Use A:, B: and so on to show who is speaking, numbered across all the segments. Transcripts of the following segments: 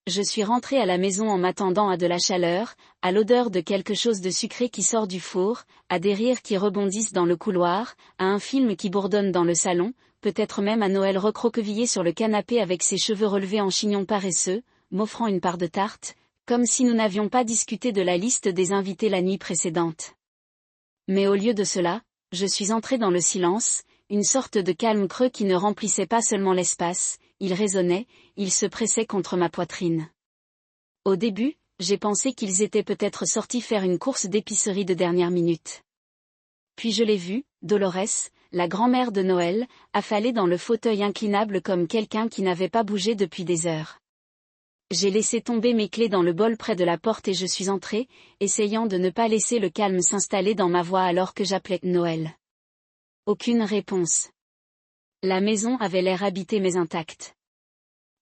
A: Je suis rentrée à la maison en m'attendant à de la chaleur, à l'odeur de quelque chose de sucré qui sort du four, à des rires qui rebondissent dans le couloir, à un film qui bourdonne dans le salon, peut-être même à Noël recroquevillé sur le canapé avec ses cheveux relevés en chignon paresseux, m'offrant une part de tarte, comme si nous n'avions pas discuté de la liste des invités la nuit précédente. Mais au lieu de cela, je suis entrée dans le silence, une sorte de calme creux qui ne remplissait pas seulement l'espace, il résonnait, il se pressait contre ma poitrine. Au début, j'ai pensé qu'ils étaient peut-être sortis faire une course d'épicerie de dernière minute. Puis je l'ai vue, Dolores, la grand-mère de Noël, affalée dans le fauteuil inclinable comme quelqu'un qui n'avait pas bougé depuis des heures. J'ai laissé tomber mes clés dans le bol près de la porte et je suis entrée, essayant de ne pas laisser le calme s'installer dans ma voix alors que j'appelais Noël. Aucune réponse. La maison avait l'air habitée mais intacte.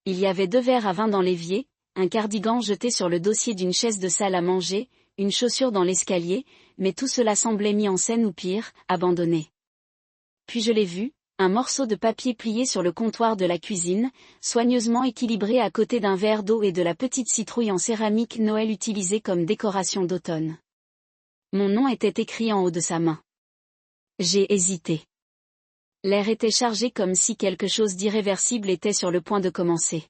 A: Il y avait 2 verres à vin dans l'évier, un cardigan jeté sur le dossier d'une chaise de salle à manger, une chaussure dans l'escalier, mais tout cela semblait mis en scène ou pire, abandonné. Puis je l'ai vu, un morceau de papier plié sur le comptoir de la cuisine, soigneusement équilibré à côté d'un verre d'eau et de la petite citrouille en céramique Noël utilisée comme décoration d'automne. Mon nom était écrit en haut de sa main. J'ai hésité. L'air était chargé comme si quelque chose d'irréversible était sur le point de commencer.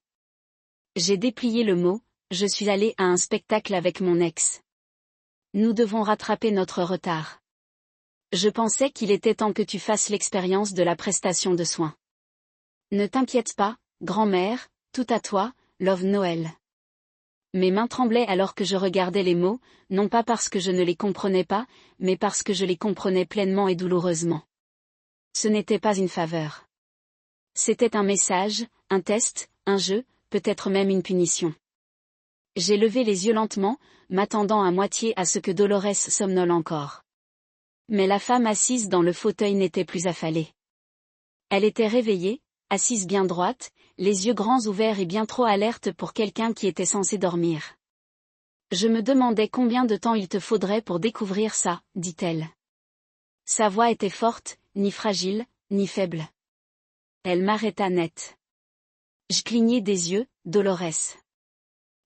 A: J'ai déplié le mot, je suis allée à un spectacle avec mon ex. Nous devons rattraper notre retard. Je pensais qu'il était temps que tu fasses l'expérience de la prestation de soins. Ne t'inquiète pas, grand-mère, tout à toi, Love Noël. Mes mains tremblaient alors que je regardais les mots, non pas parce que je ne les comprenais pas, mais parce que je les comprenais pleinement et douloureusement. Ce n'était pas une faveur. C'était un message, un test, un jeu, peut-être même une punition. J'ai levé les yeux lentement, m'attendant à moitié à ce que Dolores somnole encore. Mais la femme assise dans le fauteuil n'était plus affalée. Elle était réveillée, assise bien droite, les yeux grands ouverts et bien trop alerte pour quelqu'un qui était censé dormir. Je me demandais combien de temps il te faudrait pour découvrir ça, dit-elle. Sa voix était forte, ni fragile, ni faible. Elle m'arrêta net. Je clignai des yeux, Dolores.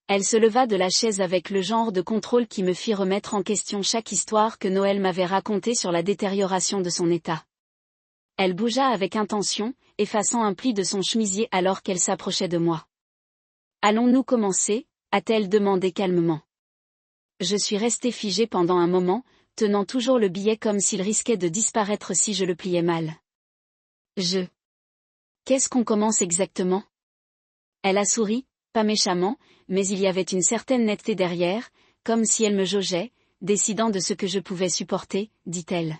A: Elle se leva de la chaise avec le genre de contrôle qui me fit remettre en question chaque histoire que Noël m'avait racontée sur la détérioration de son état. Elle bougea avec intention, effaçant un pli de son chemisier alors qu'elle s'approchait de moi. « Allons-nous commencer ?» a-t-elle demandé calmement. Je suis restée figée pendant un moment, tenant toujours le billet comme s'il risquait de disparaître si je le pliais mal. Qu'est-ce qu'on commence exactement ? Elle a souri, pas méchamment, mais il y avait une certaine netteté derrière, comme si elle me jaugeait, décidant de ce que je pouvais supporter, dit-elle.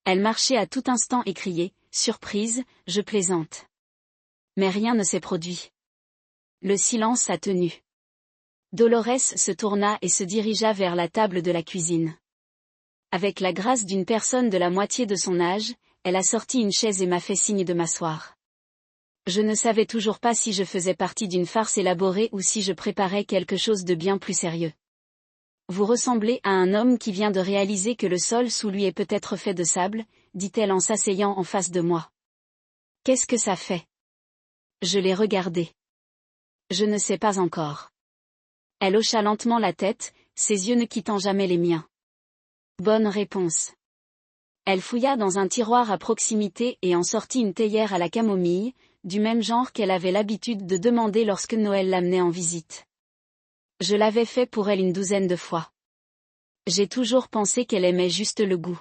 A: Elle marchait à tout instant et criait, surprise, je plaisante. Mais rien ne s'est produit. Le silence a tenu. Dolores se tourna et se dirigea vers la table de la cuisine. Avec la grâce d'une personne de la moitié de son âge, elle a sorti une chaise et m'a fait signe de m'asseoir. Je ne savais toujours pas si je faisais partie d'une farce élaborée ou si je préparais quelque chose de bien plus sérieux. Vous ressemblez à un homme qui vient de réaliser que le sol sous lui est peut-être fait de sable, dit-elle en s'asseyant en face de moi. Qu'est-ce que ça fait ? Je l'ai regardé. Je ne sais pas encore. Elle hocha lentement la tête, ses yeux ne quittant jamais les miens. Bonne réponse. Elle fouilla dans un tiroir à proximité et en sortit une théière à la camomille, du même genre qu'elle avait l'habitude de demander lorsque Noël l'amenait en visite. Je l'avais fait pour elle une 12aine de fois. J'ai toujours pensé qu'elle aimait juste le goût.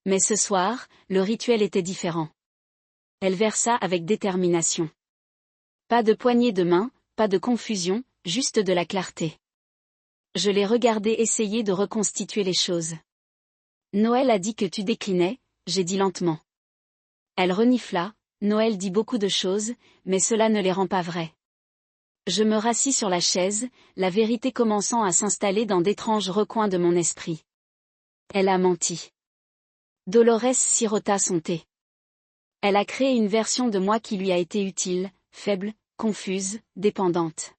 A: Mais ce soir, le rituel était différent. Elle versa avec détermination. Pas de poignée de main, pas de confusion, juste de la clarté. Je l'ai regardée essayer de reconstituer les choses. Noël a dit que tu déclinais, j'ai dit lentement. Elle renifla, Noël dit beaucoup de choses, mais cela ne les rend pas vraies. Je me rassis sur la chaise, la vérité commençant à s'installer dans d'étranges recoins de mon esprit. Elle a menti. Dolores sirota son thé. Elle a créé une version de moi qui lui a été utile, faible, confuse, dépendante.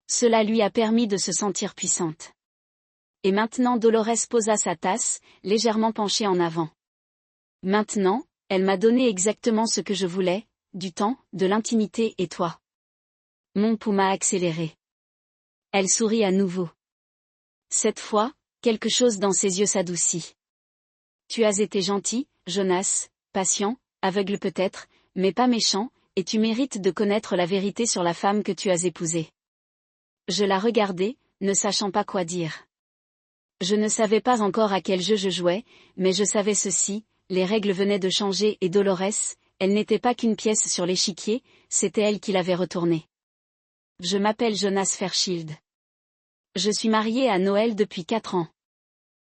A: Cela lui a permis de se sentir puissante. Et maintenant Dolores posa sa tasse, légèrement penchée en avant. Maintenant, elle m'a donné exactement ce que je voulais, du temps, de l'intimité et toi. Mon pouls m'a accéléré. Elle sourit à nouveau. Cette fois, quelque chose dans ses yeux s'adoucit. Tu as été gentil, Jonas, patient, aveugle peut-être, mais pas méchant, et tu mérites de connaître la vérité sur la femme que tu as épousée. Je la regardai, ne sachant pas quoi dire. Je ne savais pas encore à quel jeu je jouais, mais je savais ceci, les règles venaient de changer et Dolores, elle n'était pas qu'une pièce sur l'échiquier, c'était elle qui l'avait retournée. Je m'appelle Jonas Fairchild. Je suis marié à Noël depuis 4 ans.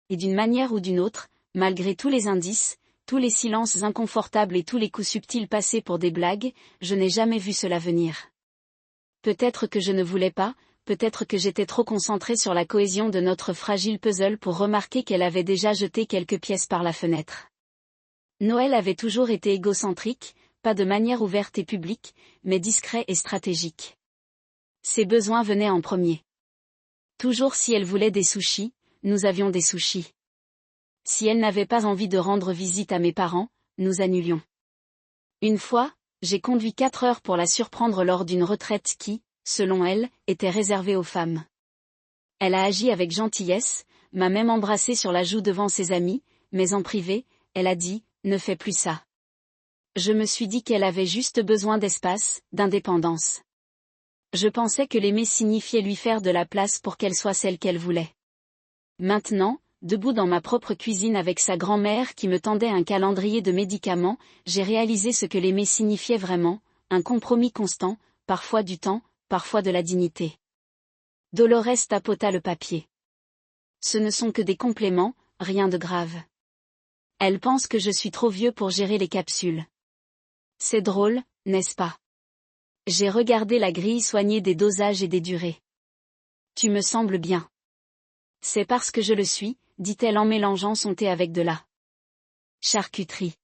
A: Et d'une manière ou d'une autre, malgré tous les indices, tous les silences inconfortables et tous les coups subtils passés pour des blagues, je n'ai jamais vu cela venir. Peut-être que je ne voulais pas, peut-être que j'étais trop concentré sur la cohésion de notre fragile puzzle pour remarquer qu'elle avait déjà jeté quelques pièces par la fenêtre. Noël avait toujours été égocentrique, pas de manière ouverte et publique, mais discret et stratégique. Ses besoins venaient en premier. Toujours si elle voulait des sushis, nous avions des sushis. Si elle n'avait pas envie de rendre visite à mes parents, nous annulions. Une fois, j'ai conduit 4 heures pour la surprendre lors d'une retraite qui, selon elle, était réservée aux femmes. Elle a agi avec gentillesse, m'a même embrassé sur la joue devant ses amis, mais en privé, elle a dit, ne fais plus ça. Je me suis dit qu'elle avait juste besoin d'espace, d'indépendance. Je pensais que l'aimer signifiait lui faire de la place pour qu'elle soit celle qu'elle voulait. Maintenant, debout dans ma propre cuisine avec sa grand-mère qui me tendait un calendrier de médicaments, j'ai réalisé ce que l'aimer signifiait vraiment, un compromis constant, parfois du temps, parfois de la dignité. Dolores tapota le papier. Ce ne sont que des compléments, rien de grave. Elle pense que je suis trop vieux pour gérer les capsules. C'est drôle, n'est-ce pas? J'ai regardé la grille soignée des dosages et des durées. Tu me sembles bien. C'est parce que je le suis, dit-elle en mélangeant son thé avec de la charcuterie.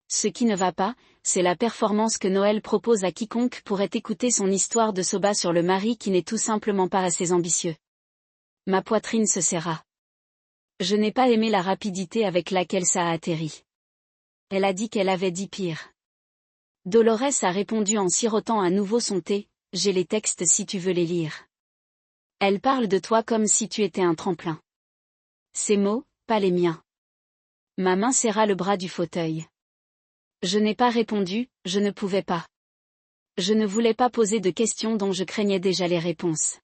A: Ce qui ne va pas, c'est la performance que Noël propose à quiconque pourrait écouter son histoire de soba sur le mari qui n'est tout simplement pas assez ambitieux. Ma poitrine se serra. Je n'ai pas aimé la rapidité avec laquelle ça a atterri. Elle a dit qu'elle avait dit pire. Dolores a répondu en sirotant à nouveau son thé, j'ai les textes si tu veux les lire. Elle parle de toi comme si tu étais un tremplin. Ces mots, pas les miens. Ma main serra le bras du fauteuil. Je n'ai pas répondu, je ne pouvais pas. Je ne voulais pas poser de questions dont je craignais déjà les réponses.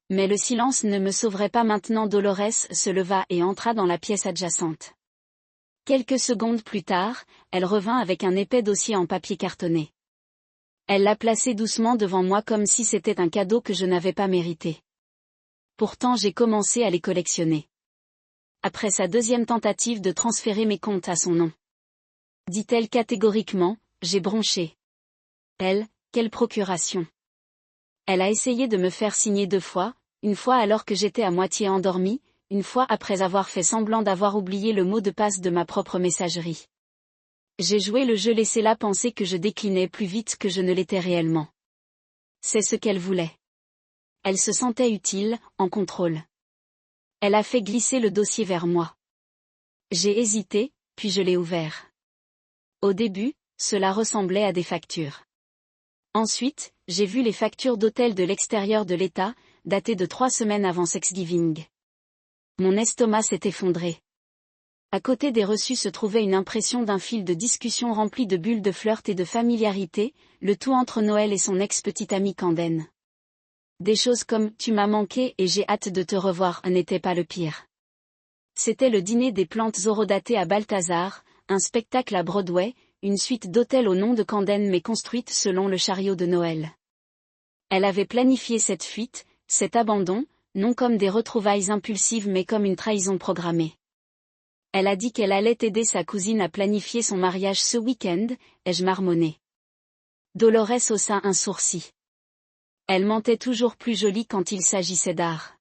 A: Mais le silence ne me sauverait pas maintenant. Dolores se leva et entra dans la pièce adjacente. Quelques secondes plus tard, elle revint avec un épais dossier en papier cartonné. Elle l'a placé doucement devant moi comme si c'était un cadeau que je n'avais pas mérité. Pourtant j'ai commencé à les collectionner. Après sa deuxième tentative de transférer mes comptes à son nom. Dit-elle catégoriquement, j'ai bronché. Elle, quelle procuration. Elle a essayé de me faire signer 2 fois, une fois alors que j'étais à moitié endormie, une fois après avoir fait semblant d'avoir oublié le mot de passe de ma propre messagerie. J'ai joué le jeu, laissez-la penser que je déclinais plus vite que je ne l'étais réellement. C'est ce qu'elle voulait. Elle se sentait utile, en contrôle. Elle a fait glisser le dossier vers moi. J'ai hésité, puis je l'ai ouvert. Au début, cela ressemblait à des factures. Ensuite, j'ai vu les factures d'hôtel de l'extérieur de l'État, datées de 3 semaines avant Thanksgiving. Mon estomac s'est effondré. À côté des reçus se trouvait une impression d'un fil de discussion rempli de bulles de flirt et de familiarité, le tout entre Noël et son ex-petite amie Camden. Des choses comme « tu m'as manqué et j'ai hâte de te revoir » n'étaient pas le pire. C'était le dîner des plantes horodatées à Balthazar, un spectacle à Broadway, une suite d'hôtels au nom de Camden mais construite selon le chariot de Noël. Elle avait planifié cette fuite, cet abandon, non comme des retrouvailles impulsives mais comme une trahison programmée. Elle a dit qu'elle allait aider sa cousine à planifier son mariage ce week-end, ai-je marmonné. Dolores haussa un sourcil. Elle mentait toujours plus jolie quand il s'agissait d'art.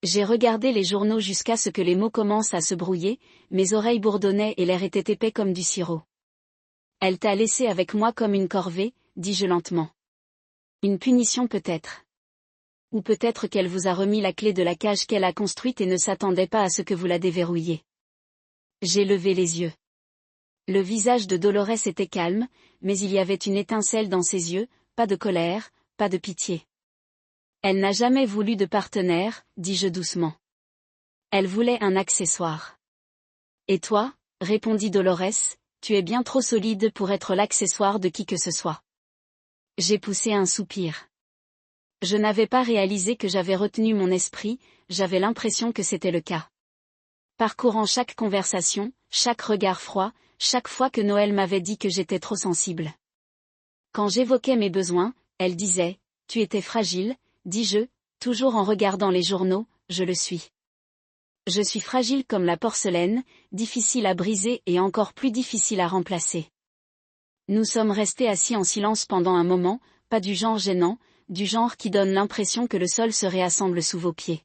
A: J'ai regardé les journaux jusqu'à ce que les mots commencent à se brouiller, mes oreilles bourdonnaient et l'air était épais comme du sirop. Elle t'a laissé avec moi comme une corvée, dis-je lentement. Une punition peut-être. Ou peut-être qu'elle vous a remis la clé de la cage qu'elle a construite et ne s'attendait pas à ce que vous la déverrouilliez. J'ai levé les yeux. Le visage de Dolores était calme, mais il y avait une étincelle dans ses yeux, pas de colère, pas de pitié. Elle n'a jamais voulu de partenaire, dis-je doucement. Elle voulait un accessoire. Et toi, répondit Dolores, tu es bien trop solide pour être l'accessoire de qui que ce soit. J'ai poussé un soupir. Je n'avais pas réalisé que j'avais retenu mon esprit, j'avais l'impression que c'était le cas. Parcourant chaque conversation, chaque regard froid, chaque fois que Noël m'avait dit que j'étais trop sensible. Quand j'évoquais mes besoins, elle disait, tu étais fragile, dis-je, toujours en regardant les journaux, je le suis. Je suis fragile comme la porcelaine, difficile à briser et encore plus difficile à remplacer. Nous sommes restés assis en silence pendant un moment, pas du genre gênant, du genre qui donne l'impression que le sol se réassemble sous vos pieds.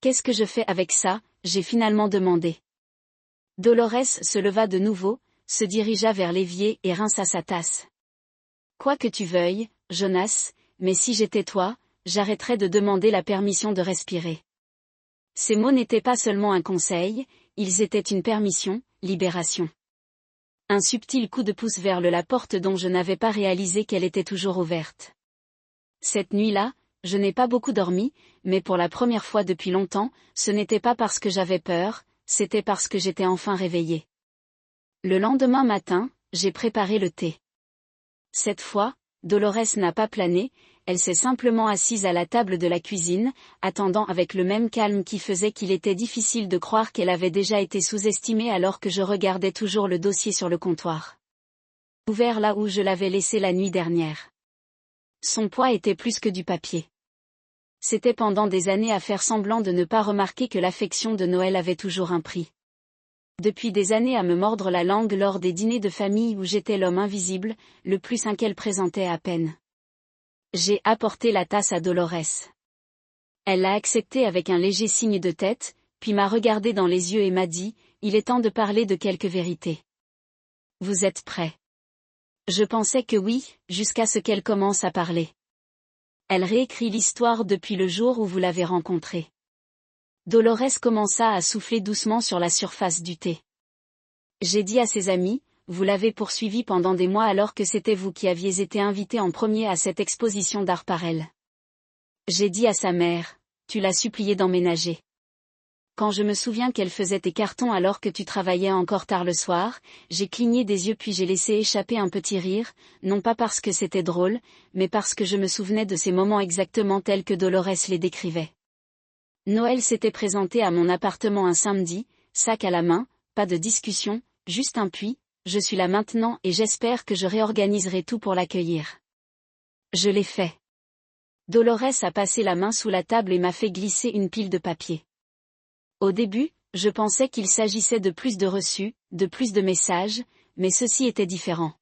A: Qu'est-ce que je fais avec ça, j'ai finalement demandé. Dolores se leva de nouveau, se dirigea vers l'évier et rinça sa tasse. Quoi que tu veuilles, Jonas, mais si j'étais toi, j'arrêterais de demander la permission de respirer. Ces mots n'étaient pas seulement un conseil, ils étaient une permission, libération. Un subtil coup de pouce vers la porte dont je n'avais pas réalisé qu'elle était toujours ouverte. Cette nuit-là, je n'ai pas beaucoup dormi, mais pour la première fois depuis longtemps, ce n'était pas parce que j'avais peur, c'était parce que j'étais enfin réveillée. Le lendemain matin, j'ai préparé le thé. Cette fois, Dolores n'a pas plané, elle s'est simplement assise à la table de la cuisine, attendant avec le même calme qui faisait qu'il était difficile de croire qu'elle avait déjà été sous-estimée alors que je regardais toujours le dossier sur le comptoir. Ouvert là où je l'avais laissé la nuit dernière. Son poids était plus que du papier. C'était pendant des années à faire semblant de ne pas remarquer que l'affection de Noël avait toujours un prix. Depuis des années à me mordre la langue lors des dîners de famille où j'étais l'homme invisible, le plus sain qu'elle présentait à peine. J'ai apporté la tasse à Dolores. Elle l'a acceptée avec un léger signe de tête, puis m'a regardé dans les yeux et m'a dit, il est temps de parler de quelques vérités. Vous êtes prêts? Je pensais que oui, jusqu'à ce qu'elle commence à parler. Elle réécrit l'histoire depuis le jour où vous l'avez rencontrée. Dolores commença à souffler doucement sur la surface du thé. J'ai dit à ses amis, vous l'avez poursuivi pendant des mois alors que c'était vous qui aviez été invité en premier à cette exposition d'art par elle. J'ai dit à sa mère, tu l'as supplié d'emménager. Quand je me souviens qu'elle faisait tes cartons alors que tu travaillais encore tard le soir, j'ai cligné des yeux puis j'ai laissé échapper un petit rire, non pas parce que c'était drôle, mais parce que je me souvenais de ces moments exactement tels que Dolores les décrivait. Noël s'était présenté à mon appartement un samedi, sac à la main, pas de discussion, juste un puis, je suis là maintenant et j'espère que je réorganiserai tout pour l'accueillir. Je l'ai fait. Dolores a passé la main sous la table et m'a fait glisser une pile de papier. Au début, je pensais qu'il s'agissait de plus de reçus, de plus de messages, mais ceci était différent.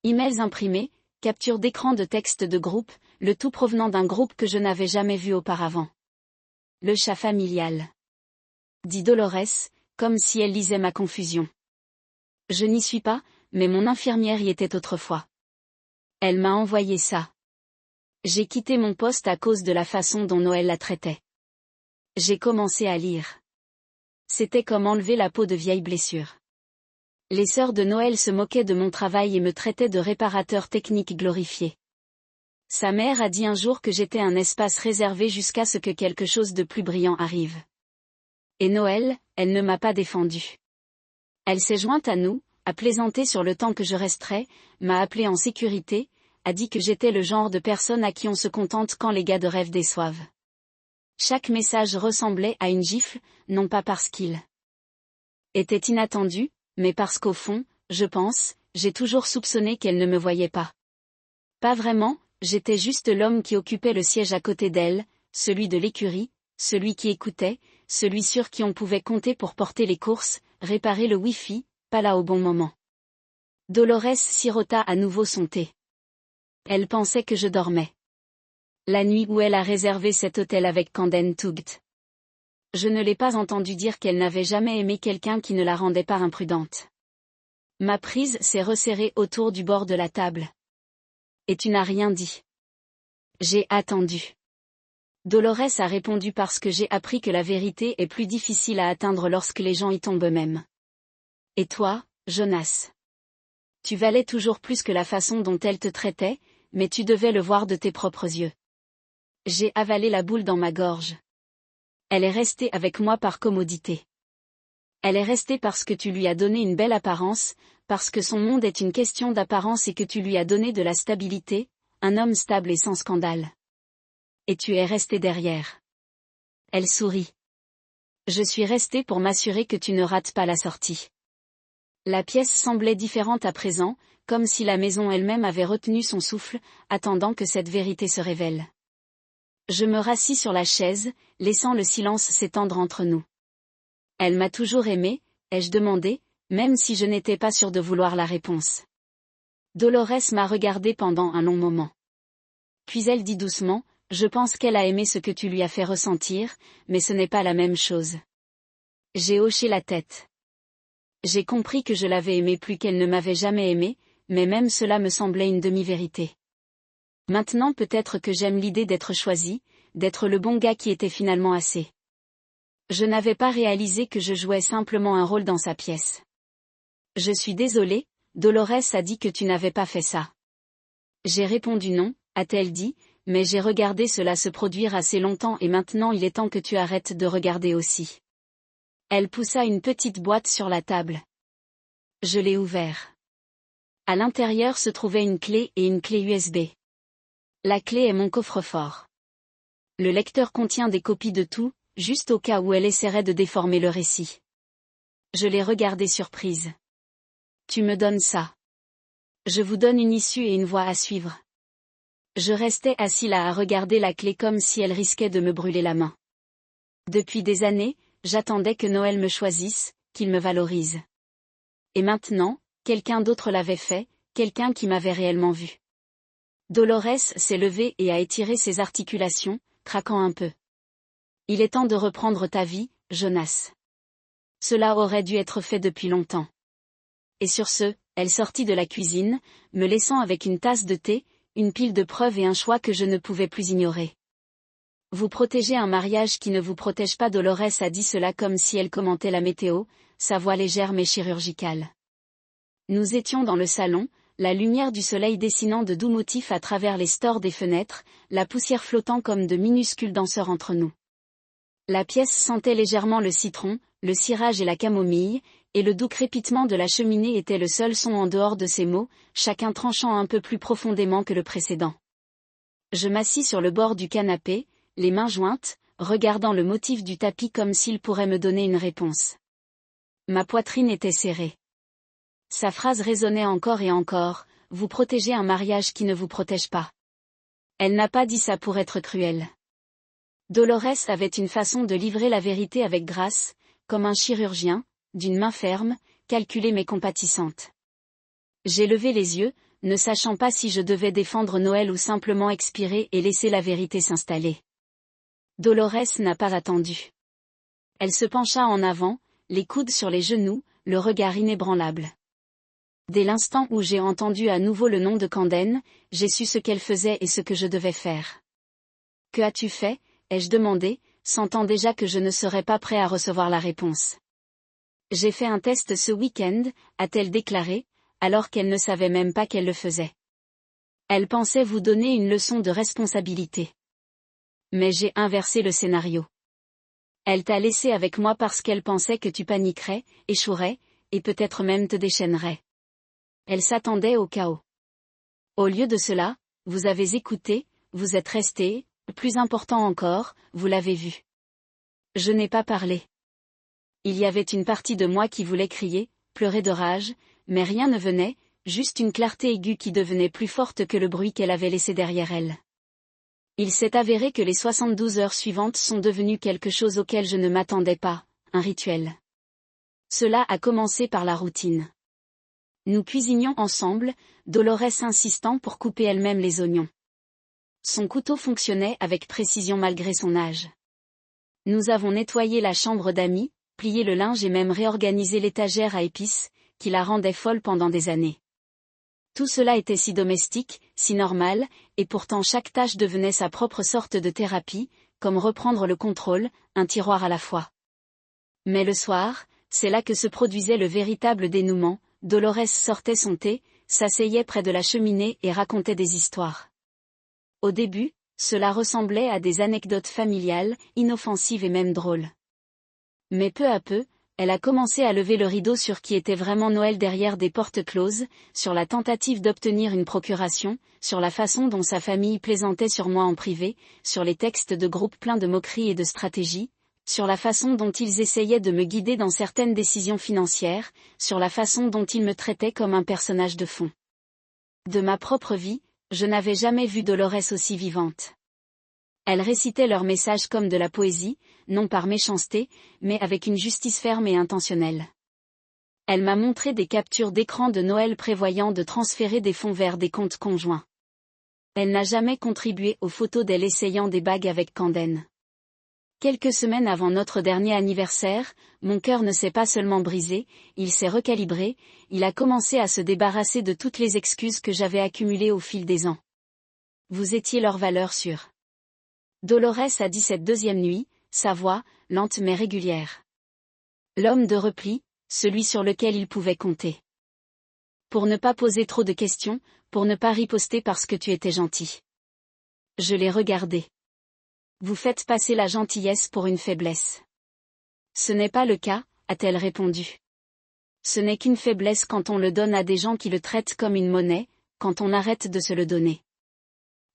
A: Emails imprimés, capture d'écran de texte de groupe, le tout provenant d'un groupe que je n'avais jamais vu auparavant. Le chat familial. Dit Dolores, comme si elle lisait ma confusion. Je n'y suis pas, mais mon infirmière y était autrefois. Elle m'a envoyé ça. J'ai quitté mon poste à cause de la façon dont Noël la traitait. J'ai commencé à lire. C'était comme enlever la peau de vieilles blessures. Les sœurs de Noël se moquaient de mon travail et me traitaient de réparateur technique glorifié. Sa mère a dit un jour que j'étais un espace réservé jusqu'à ce que quelque chose de plus brillant arrive. Et Noël, elle ne m'a pas défendu. Elle s'est jointe à nous, a plaisanté sur le temps que je resterais, m'a appelé en sécurité, a dit que j'étais le genre de personne à qui on se contente quand les gars de rêve déçoivent. Chaque message ressemblait à une gifle, non pas parce qu'il était inattendu, mais parce qu'au fond, je pense, j'ai toujours soupçonné qu'elle ne me voyait pas. Pas vraiment, j'étais juste l'homme qui occupait le siège à côté d'elle, celui de l'écurie, celui qui écoutait, celui sur qui on pouvait compter pour porter les courses, réparer le Wi-Fi, pas là au bon moment. Dolores sirota à nouveau son thé. Elle pensait que je dormais. La nuit où elle a réservé cet hôtel avec Canden Tugt. Je ne l'ai pas entendu dire qu'elle n'avait jamais aimé quelqu'un qui ne la rendait pas imprudente. Ma prise s'est resserrée autour du bord de la table. Et tu n'as rien dit. J'ai attendu. Dolores a répondu parce que j'ai appris que la vérité est plus difficile à atteindre lorsque les gens y tombent eux-mêmes. Et toi, Jonas? Tu valais toujours plus que la façon dont elle te traitait, mais tu devais le voir de tes propres yeux. J'ai avalé la boule dans ma gorge. Elle est restée avec moi par commodité. Elle est restée parce que tu lui as donné une belle apparence, parce que son monde est une question d'apparence et que tu lui as donné de la stabilité, un homme stable et sans scandale. Et tu es resté derrière. Elle sourit. Je suis restée pour m'assurer que tu ne rates pas la sortie. La pièce semblait différente à présent, comme si la maison elle-même avait retenu son souffle, attendant que cette vérité se révèle. Je me rassis sur la chaise, laissant le silence s'étendre entre nous. Elle m'a toujours aimé, ai-je demandé, même si je n'étais pas sûre de vouloir la réponse. Dolores m'a regardé pendant un long moment. Puis elle dit doucement, je pense qu'elle a aimé ce que tu lui as fait ressentir, mais ce n'est pas la même chose. J'ai hoché la tête. J'ai compris que je l'avais aimée plus qu'elle ne m'avait jamais aimée, mais même cela me semblait une demi-vérité. Maintenant peut-être que j'aime l'idée d'être choisi, d'être le bon gars qui était finalement assez. Je n'avais pas réalisé que je jouais simplement un rôle dans sa pièce. Je suis désolée, Dolores a dit que tu n'avais pas fait ça. J'ai répondu non, a-t-elle dit, mais j'ai regardé cela se produire assez longtemps et maintenant il est temps que tu arrêtes de regarder aussi. Elle poussa une petite boîte sur la table. Je l'ai ouvert. À l'intérieur se trouvait une clé et une clé USB. La clé est mon coffre-fort. Le lecteur contient des copies de tout, juste au cas où elle essaierait de déformer le récit. Je l'ai regardé surprise. Tu me donnes ça. Je vous donne une issue et une voie à suivre. Je restais assis là à regarder la clé comme si elle risquait de me brûler la main. Depuis des années, j'attendais que Noël me choisisse, qu'il me valorise. Et maintenant, quelqu'un d'autre l'avait fait, quelqu'un qui m'avait réellement vu. Dolores s'est levée et a étiré ses articulations, craquant un peu. Il est temps de reprendre ta vie, Jonas. Cela aurait dû être fait depuis longtemps. Et sur ce, elle sortit de la cuisine, me laissant avec une tasse de thé, une pile de preuves et un choix que je ne pouvais plus ignorer. Vous protégez un mariage qui ne vous protège pas. Dolores a dit cela comme si elle commentait la météo, sa voix légère mais chirurgicale. Nous étions dans le salon, la lumière du soleil dessinant de doux motifs à travers les stores des fenêtres, la poussière flottant comme de minuscules danseurs entre nous. La pièce sentait légèrement le citron, le cirage et la camomille, et le doux crépitement de la cheminée était le seul son en dehors de ces mots, chacun tranchant un peu plus profondément que le précédent. Je m'assis sur le bord du canapé, les mains jointes, regardant le motif du tapis comme s'il pourrait me donner une réponse. Ma poitrine était serrée. Sa phrase résonnait encore et encore, vous protégez un mariage qui ne vous protège pas. Elle n'a pas dit ça pour être cruelle. Dolores avait une façon de livrer la vérité avec grâce, comme un chirurgien, d'une main ferme, calculée mais compatissante. J'ai levé les yeux, ne sachant pas si je devais défendre Noël ou simplement expirer et laisser la vérité s'installer. Dolores n'a pas attendu. Elle se pencha en avant, les coudes sur les genoux, le regard inébranlable. Dès l'instant où j'ai entendu à nouveau le nom de Camden, j'ai su ce qu'elle faisait et ce que je devais faire. Que as-tu fait ? Ai-je demandé, sentant déjà que je ne serais pas prêt à recevoir la réponse. J'ai fait un test ce week-end, a-t-elle déclaré, alors qu'elle ne savait même pas qu'elle le faisait. Elle pensait vous donner une leçon de responsabilité. Mais j'ai inversé le scénario. Elle t'a laissé avec moi parce qu'elle pensait que tu paniquerais, échouerais, et peut-être même te déchaînerais. Elle s'attendait au chaos. Au lieu de cela, vous avez écouté, vous êtes resté, plus important encore, vous l'avez vu. Je n'ai pas parlé. Il y avait une partie de moi qui voulait crier, pleurer de rage, mais rien ne venait, juste une clarté aiguë qui devenait plus forte que le bruit qu'elle avait laissé derrière elle. Il s'est avéré que les 72 heures suivantes sont devenues quelque chose auquel je ne m'attendais pas, un rituel. Cela a commencé par la routine. Nous cuisinions ensemble, Dolores insistant pour couper elle-même les oignons. Son couteau fonctionnait avec précision malgré son âge. Nous avons nettoyé la chambre d'amis, plié le linge et même réorganisé l'étagère à épices, qui la rendait folle pendant des années. Tout cela était si domestique, si normal, et pourtant chaque tâche devenait sa propre sorte de thérapie, comme reprendre le contrôle, un tiroir à la fois. Mais le soir, c'est là que se produisait le véritable dénouement, Dolores sortait son thé, s'asseyait près de la cheminée et racontait des histoires. Au début, cela ressemblait à des anecdotes familiales, inoffensives et même drôles. Mais peu à peu, elle a commencé à lever le rideau sur qui était vraiment Noël derrière des portes closes, sur la tentative d'obtenir une procuration, sur la façon dont sa famille plaisantait sur moi en privé, sur les textes de groupe pleins de moqueries et de stratégies, sur la façon dont ils essayaient de me guider dans certaines décisions financières, sur la façon dont ils me traitaient comme un personnage de fond. De ma propre vie, je n'avais jamais vu Dolores aussi vivante. Elle récitait leurs messages comme de la poésie, non par méchanceté, mais avec une justice ferme et intentionnelle. Elle m'a montré des captures d'écran de Noël prévoyant de transférer des fonds vers des comptes conjoints. Elle n'a jamais contribué aux photos d'elle essayant des bagues avec Camden. Quelques semaines avant notre dernier anniversaire, mon cœur ne s'est pas seulement brisé, il s'est recalibré, il a commencé à se débarrasser de toutes les excuses que j'avais accumulées au fil des ans. Vous étiez leur valeur sûre. Dolores a dit cette deuxième nuit, sa voix, lente mais régulière. L'homme de repli, celui sur lequel il pouvait compter. Pour ne pas poser trop de questions, pour ne pas riposter parce que tu étais gentil. Je l'ai regardé. Vous faites passer la gentillesse pour une faiblesse. Ce n'est pas le cas, a-t-elle répondu. Ce n'est qu'une faiblesse quand on le donne à des gens qui le traitent comme une monnaie, quand on arrête de se le donner.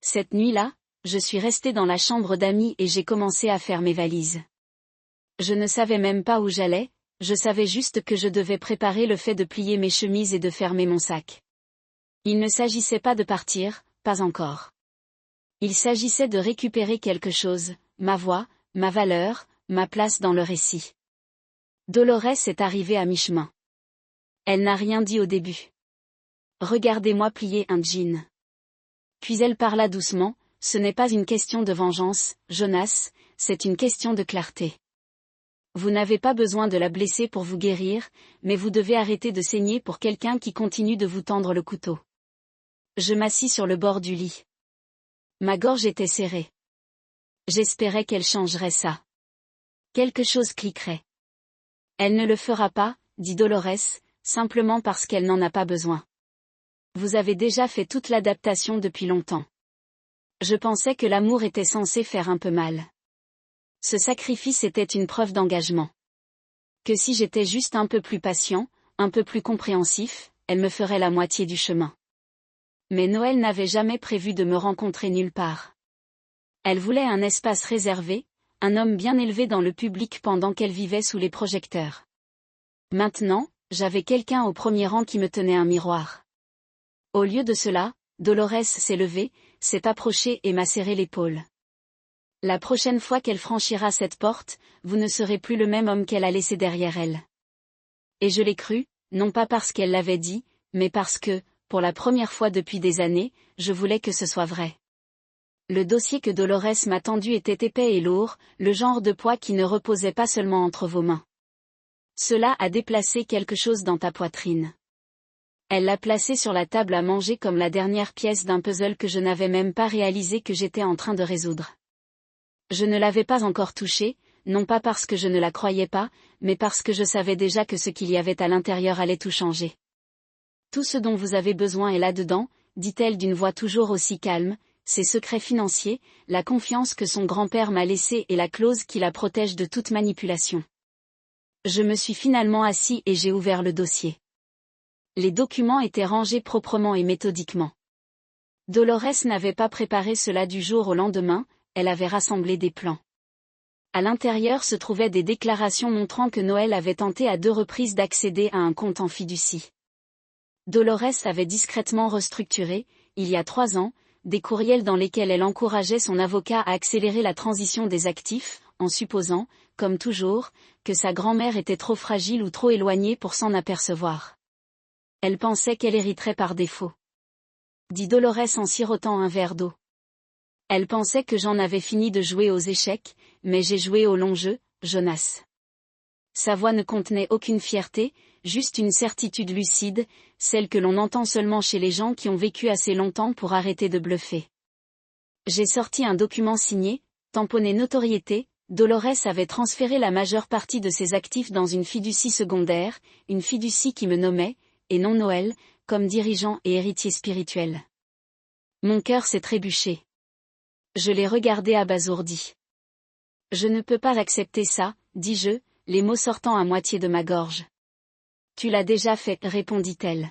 A: Cette nuit-là, je suis restée dans la chambre d'amis et j'ai commencé à faire mes valises. Je ne savais même pas où j'allais, je savais juste que je devais préparer le fait de plier mes chemises et de fermer mon sac. Il ne s'agissait pas de partir, pas encore. Il s'agissait de récupérer quelque chose, ma voix, ma valeur, ma place dans le récit. Dolores est arrivée à mi-chemin. Elle n'a rien dit au début. Regardez-moi plier un jean. Puis elle parla doucement, ce n'est pas une question de vengeance, Jonas, c'est une question de clarté. Vous n'avez pas besoin de la blesser pour vous guérir, mais vous devez arrêter de saigner pour quelqu'un qui continue de vous tendre le couteau. Je m'assis sur le bord du lit. Ma gorge était serrée. J'espérais qu'elle changerait ça. Quelque chose cliquerait. Elle ne le fera pas, dit Dolores, simplement parce qu'elle n'en a pas besoin. Vous avez déjà fait toute l'adaptation depuis longtemps. Je pensais que l'amour était censé faire un peu mal. Ce sacrifice était une preuve d'engagement. Que si j'étais juste un peu plus patient, un peu plus compréhensif, elle me ferait la moitié du chemin. Mais Noël n'avait jamais prévu de me rencontrer nulle part. Elle voulait un espace réservé, un homme bien élevé dans le public pendant qu'elle vivait sous les projecteurs. Maintenant, j'avais quelqu'un au premier rang qui me tenait un miroir. Au lieu de cela, Dolores s'est levée, s'est approchée et m'a serré l'épaule. La prochaine fois qu'elle franchira cette porte, vous ne serez plus le même homme qu'elle a laissé derrière elle. Et je l'ai cru, non pas parce qu'elle l'avait dit, mais parce que, pour la première fois depuis des années, je voulais que ce soit vrai. Le dossier que Dolores m'a tendu était épais et lourd, le genre de poids qui ne reposait pas seulement entre vos mains. Cela a déplacé quelque chose dans ta poitrine. Elle l'a placé sur la table à manger comme la dernière pièce d'un puzzle que je n'avais même pas réalisé que j'étais en train de résoudre. Je ne l'avais pas encore touchée, non pas parce que je ne la croyais pas, mais parce que je savais déjà que ce qu'il y avait à l'intérieur allait tout changer. Tout ce dont vous avez besoin est là-dedans, dit-elle d'une voix toujours aussi calme, ses secrets financiers, la confiance que son grand-père m'a laissée et la clause qui la protège de toute manipulation. Je me suis finalement assis et j'ai ouvert le dossier. Les documents étaient rangés proprement et méthodiquement. Dolores n'avait pas préparé cela du jour au lendemain, elle avait rassemblé des plans. À l'intérieur se trouvaient des déclarations montrant que Noël avait tenté à 2 reprises d'accéder à un compte en fiducie. Dolores avait discrètement restructuré, il y a 3 ans, des courriels dans lesquels elle encourageait son avocat à accélérer la transition des actifs, en supposant, comme toujours, que sa grand-mère était trop fragile ou trop éloignée pour s'en apercevoir. Elle pensait qu'elle hériterait par défaut. Dit Dolores en sirotant un verre d'eau. Elle pensait que j'en avais fini de jouer aux échecs, mais j'ai joué au long jeu, Jonas. Sa voix ne contenait aucune fierté, juste une certitude lucide, celle que l'on entend seulement chez les gens qui ont vécu assez longtemps pour arrêter de bluffer. J'ai sorti un document signé, tamponné notoriété, Dolores avait transféré la majeure partie de ses actifs dans une fiducie secondaire, une fiducie qui me nommait, et non Noël, comme dirigeant et héritier spirituel. Mon cœur s'est trébuché. Je l'ai regardé abasourdi. Je ne peux pas accepter ça, dis-je, les mots sortant à moitié de ma gorge. Tu l'as déjà fait, répondit-elle.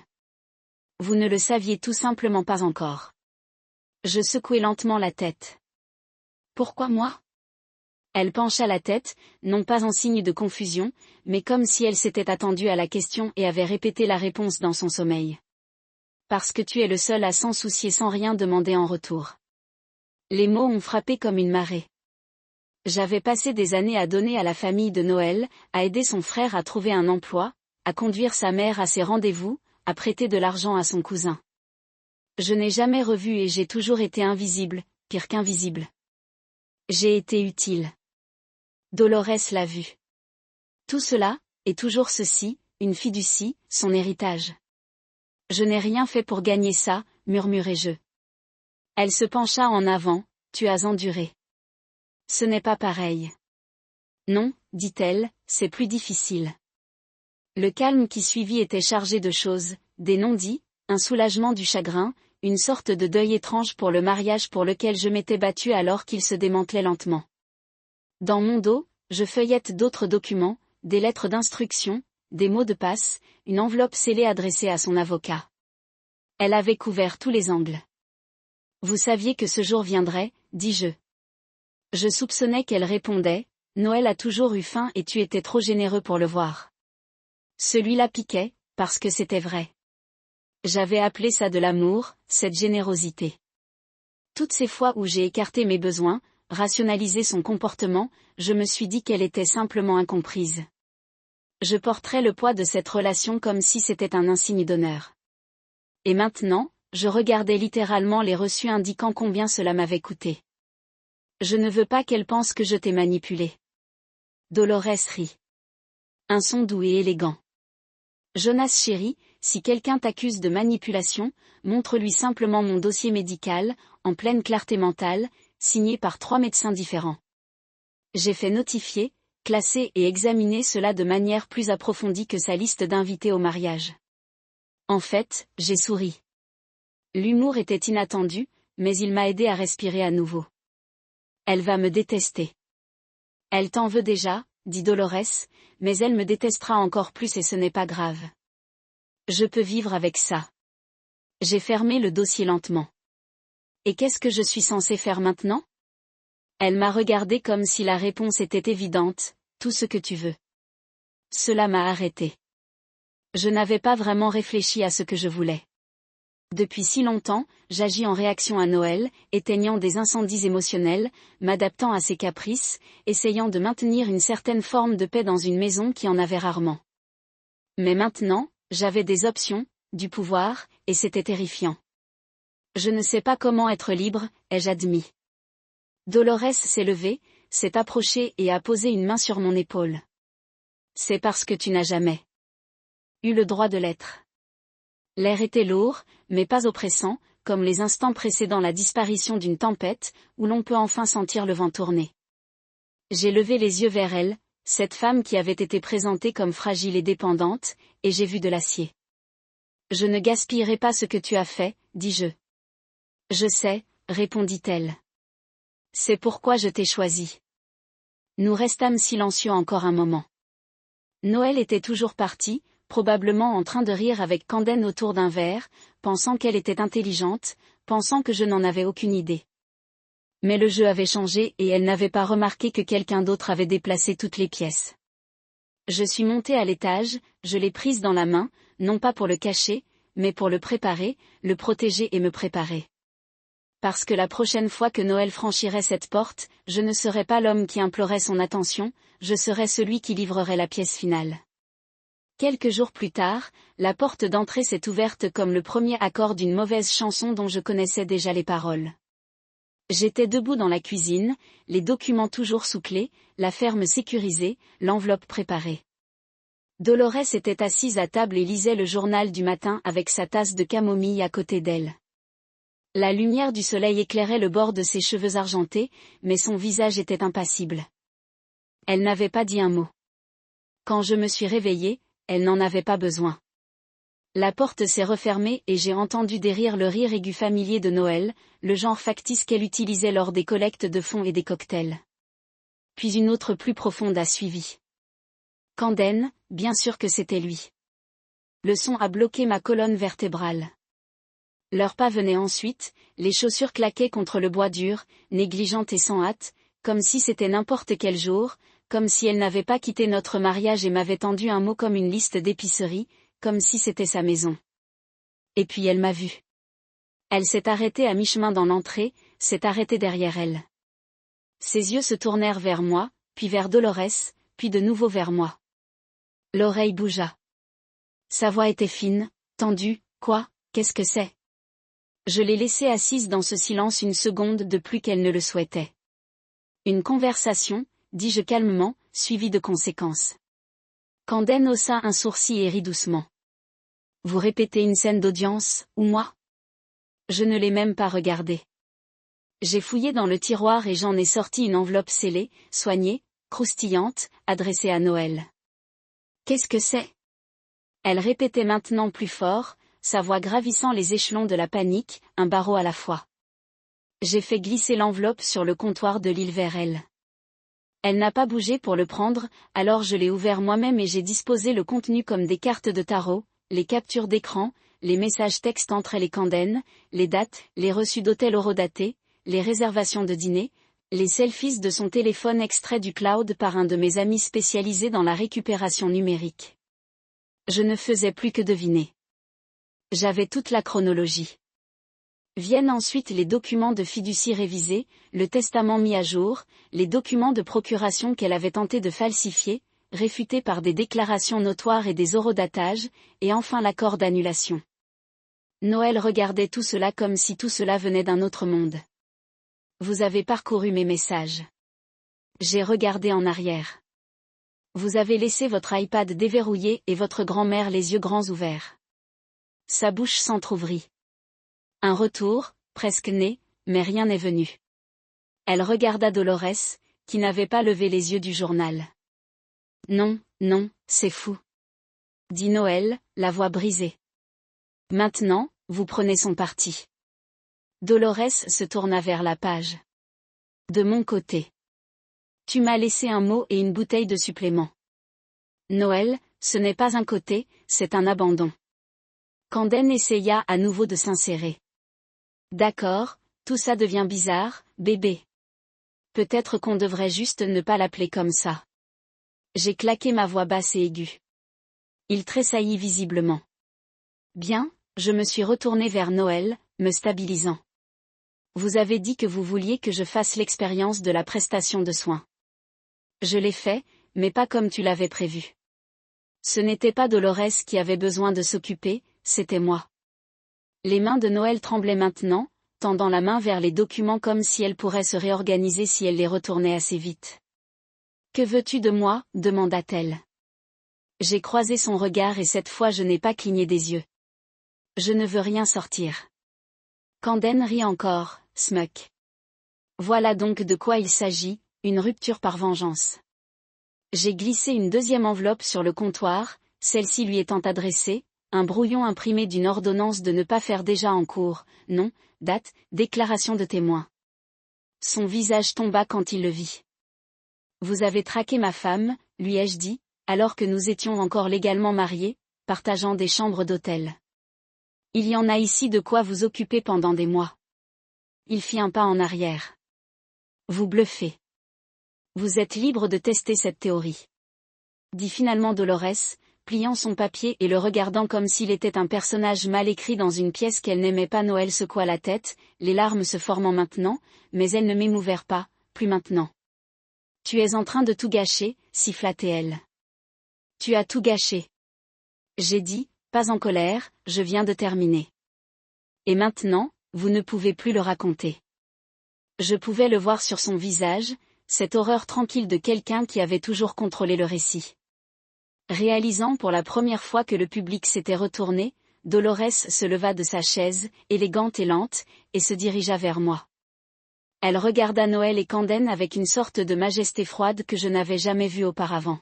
A: Vous ne le saviez tout simplement pas encore. Je secouai lentement la tête. Pourquoi moi? Elle pencha la tête, non pas en signe de confusion, mais comme si elle s'était attendue à la question et avait répété la réponse dans son sommeil. Parce que tu es le seul à s'en soucier sans rien demander en retour. Les mots ont frappé comme une marée. J'avais passé des années à donner à la famille de Noël, à aider son frère à trouver un emploi, à conduire sa mère à ses rendez-vous, à prêter de l'argent à son cousin. Je n'ai jamais revu et j'ai toujours été invisible, pire qu'invisible. J'ai été utile. Dolores l'a vu. Tout cela, et toujours ceci, une fiducie, son héritage. Je n'ai rien fait pour gagner ça, murmurai-je. Elle se pencha en avant, tu as enduré. Ce n'est pas pareil. Non, dit-elle, c'est plus difficile. Le calme qui suivit était chargé de choses, des non-dits, un soulagement du chagrin, une sorte de deuil étrange pour le mariage pour lequel je m'étais battue alors qu'il se démantelait lentement. Dans mon dos, je feuillette d'autres documents, des lettres d'instruction, des mots de passe, une enveloppe scellée adressée à son avocat. Elle avait couvert tous les angles. Vous saviez que ce jour viendrait, dis-je. Je soupçonnais qu'elle répondait, Noël a toujours eu faim et tu étais trop généreux pour le voir. Celui-là piquait, parce que c'était vrai. J'avais appelé ça de l'amour, cette générosité. Toutes ces fois où j'ai écarté mes besoins, rationalisé son comportement, je me suis dit qu'elle était simplement incomprise. Je porterais le poids de cette relation comme si c'était un insigne d'honneur. Et maintenant, je regardais littéralement les reçus indiquant combien cela m'avait coûté. Je ne veux pas qu'elle pense que je t'ai manipulé. Dolores rit. Un son doux et élégant. Jonas chéri, si quelqu'un t'accuse de manipulation, montre-lui simplement mon dossier médical, en pleine clarté mentale, signé par 3 médecins différents. J'ai fait notifier, classer et examiner cela de manière plus approfondie que sa liste d'invités au mariage. En fait, j'ai souri. L'humour était inattendu, mais il m'a aidé à respirer à nouveau. Elle va me détester. Elle t'en veut déjà, dit Dolores, mais elle me détestera encore plus et ce n'est pas grave. Je peux vivre avec ça. J'ai fermé le dossier lentement. Et qu'est-ce que je suis censée faire maintenant? Elle m'a regardé comme si la réponse était évidente, tout ce que tu veux. Cela m'a arrêté. Je n'avais pas vraiment réfléchi à ce que je voulais. Depuis si longtemps, j'agis en réaction à Noël, éteignant des incendies émotionnels, m'adaptant à ses caprices, essayant de maintenir une certaine forme de paix dans une maison qui en avait rarement. Mais maintenant, j'avais des options, du pouvoir, et c'était terrifiant. Je ne sais pas comment être libre, ai-je admis. Dolores s'est levée, s'est approchée et a posé une main sur mon épaule. C'est parce que tu n'as jamais eu le droit de l'être. L'air était lourd, mais pas oppressant, comme les instants précédant la disparition d'une tempête, où l'on peut enfin sentir le vent tourner. J'ai levé les yeux vers elle, cette femme qui avait été présentée comme fragile et dépendante, et j'ai vu de l'acier. Je ne gaspillerai pas ce que tu as fait, dis-je. Je sais, répondit-elle. C'est pourquoi je t'ai choisi. Nous restâmes silencieux encore un moment. Noël était toujours parti, probablement en train de rire avec Camden autour d'un verre, pensant qu'elle était intelligente, pensant que je n'en avais aucune idée. Mais le jeu avait changé et elle n'avait pas remarqué que quelqu'un d'autre avait déplacé toutes les pièces. Je suis montée à l'étage, je l'ai prise dans la main, non pas pour le cacher, mais pour le préparer, le protéger et me préparer. Parce que la prochaine fois que Noël franchirait cette porte, je ne serais pas l'homme qui implorait son attention, je serais celui qui livrerait la pièce finale. Quelques jours plus tard, la porte d'entrée s'est ouverte comme le premier accord d'une mauvaise chanson dont je connaissais déjà les paroles. J'étais debout dans la cuisine, les documents toujours sous clé, la ferme sécurisée, l'enveloppe préparée. Dolores était assise à table et lisait le journal du matin avec sa tasse de camomille à côté d'elle. La lumière du soleil éclairait le bord de ses cheveux argentés, mais son visage était impassible. Elle n'avait pas dit un mot. Quand je me suis réveillée, elle n'en avait pas besoin. La porte s'est refermée et j'ai entendu derrière le rire aigu familier de Noël, le genre factice qu'elle utilisait lors des collectes de fonds et des cocktails. Puis une autre plus profonde a suivi. Camden, bien sûr que c'était lui. Le son a bloqué ma colonne vertébrale. Leurs pas venaient ensuite, les chaussures claquaient contre le bois dur, négligentes et sans hâte, comme si c'était n'importe quel jour, comme si elle n'avait pas quitté notre mariage et m'avait tendu un mot comme une liste d'épicerie, comme si c'était sa maison. Et puis elle m'a vue. Elle s'est arrêtée à mi-chemin dans l'entrée, s'est arrêtée derrière elle. Ses yeux se tournèrent vers moi, puis vers Dolores, puis de nouveau vers moi. L'oreille bougea. Sa voix était fine, tendue. Quoi, qu'est-ce que c'est? Je l'ai laissée assise dans ce silence une seconde de plus qu'elle ne le souhaitait. Une conversation, dis-je calmement, suivie de conséquences. Camden haussa un sourcil et rit doucement. Vous répétez une scène d'audience, ou moi? Je ne l'ai même pas regardé. J'ai fouillé dans le tiroir et j'en ai sorti une enveloppe scellée, soignée, croustillante, adressée à Noël. Qu'est-ce que c'est? Elle répétait maintenant plus fort, sa voix gravissant les échelons de la panique, un barreau à la fois. J'ai fait glisser l'enveloppe sur le comptoir de l'île vers elle. Elle n'a pas bougé pour le prendre, alors je l'ai ouvert moi-même et j'ai disposé le contenu comme des cartes de tarot, les captures d'écran, les messages textes entre elle et Camden, les dates, les reçus d'hôtel horodatés, les réservations de dîner, les selfies de son téléphone extrait du cloud par un de mes amis spécialisés dans la récupération numérique. Je ne faisais plus que deviner. J'avais toute la chronologie. Viennent ensuite les documents de fiducie révisés, le testament mis à jour, les documents de procuration qu'elle avait tenté de falsifier, réfutés par des déclarations notoires et des horodatages, et enfin l'accord d'annulation. Noël regardait tout cela comme si tout cela venait d'un autre monde. Vous avez parcouru mes messages. J'ai regardé en arrière. Vous avez laissé votre iPad déverrouillé et votre grand-mère les yeux grands ouverts. Sa bouche s'entr'ouvrit. Un retour, presque né, mais rien n'est venu. Elle regarda Dolores, qui n'avait pas levé les yeux du journal. Non, non, c'est fou. Dit Noël, la voix brisée. Maintenant, vous prenez son parti. Dolores se tourna vers la page. De mon côté. Tu m'as laissé un mot et une bouteille de supplément. Noël, ce n'est pas un côté, c'est un abandon. Camden essaya à nouveau de s'insérer. D'accord, tout ça devient bizarre, bébé. Peut-être qu'on devrait juste ne pas l'appeler comme ça. J'ai claqué ma voix basse et aiguë. Il tressaillit visiblement. Bien, je me suis retournée vers Noël, me stabilisant. Vous avez dit que vous vouliez que je fasse l'expérience de la prestation de soins. Je l'ai fait, mais pas comme tu l'avais prévu. Ce n'était pas Dolores qui avait besoin de s'occuper, c'était moi. Les mains de Noël tremblaient maintenant, tendant la main vers les documents comme si elle pourrait se réorganiser si elle les retournait assez vite. Que veux-tu de moi? Demanda-t-elle. J'ai croisé son regard et cette fois je n'ai pas cligné des yeux. Je ne veux rien sortir. Camden rit encore, smuck. Voilà donc de quoi il s'agit, une rupture par vengeance. J'ai glissé une deuxième enveloppe sur le comptoir, celle-ci lui étant adressée, un brouillon imprimé d'une ordonnance de ne pas faire déjà en cours, nom, date, déclaration de témoin. Son visage tomba quand il le vit. Vous avez traqué ma femme, lui ai-je dit, alors que nous étions encore légalement mariés, partageant des chambres d'hôtel. Il y en a ici de quoi vous occuper pendant des mois. Il fit un pas en arrière. Vous bluffez. Vous êtes libre de tester cette théorie. Dit finalement Dolores, pliant son papier et le regardant comme s'il était un personnage mal écrit dans une pièce qu'elle n'aimait pas. Noël secoua la tête, les larmes se formant maintenant, mais elles ne m'émouvèrent pas, plus maintenant. Tu es en train de tout gâcher, siffla-t-elle. Tu as tout gâché. J'ai dit, pas en colère, je viens de terminer. Et maintenant, vous ne pouvez plus le raconter. Je pouvais le voir sur son visage, cette horreur tranquille de quelqu'un qui avait toujours contrôlé le récit. Réalisant pour la première fois que le public s'était retourné, Dolores se leva de sa chaise, élégante et lente, et se dirigea vers moi. Elle regarda Noël et Camden avec une sorte de majesté froide que je n'avais jamais vue auparavant.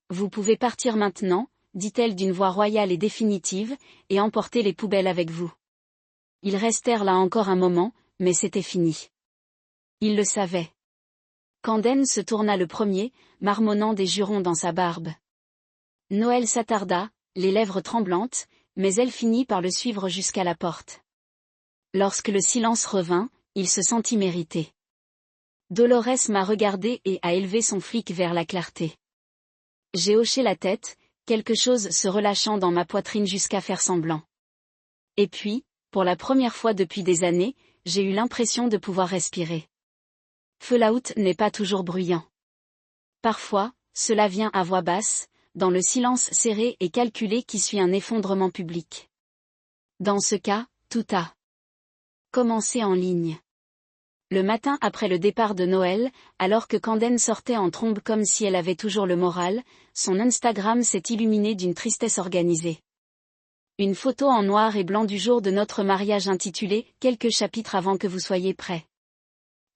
A: Vous pouvez partir maintenant, dit-elle d'une voix royale et définitive, et emportez les poubelles avec vous. Ils restèrent là encore un moment, mais c'était fini. Ils le savaient. Camden se tourna le premier, marmonnant des jurons dans sa barbe. Noël s'attarda, les lèvres tremblantes, mais elle finit par le suivre jusqu'à la porte. Lorsque le silence revint, il se sentit mérité. Dolores m'a regardé et a élevé son flic vers la clarté. J'ai hoché la tête, quelque chose se relâchant dans ma poitrine jusqu'à faire semblant. Et puis, pour la première fois depuis des années, j'ai eu l'impression de pouvoir respirer. Fallout n'est pas toujours bruyant. Parfois, cela vient à voix basse, dans le silence serré et calculé qui suit un effondrement public. Dans ce cas, tout a commencé en ligne. Le matin après le départ de Noël, alors que Camden sortait en trombe comme si elle avait toujours le moral, son Instagram s'est illuminé d'une tristesse organisée. Une photo en noir et blanc du jour de notre mariage intitulée « Quelques chapitres avant que vous soyez prêts ».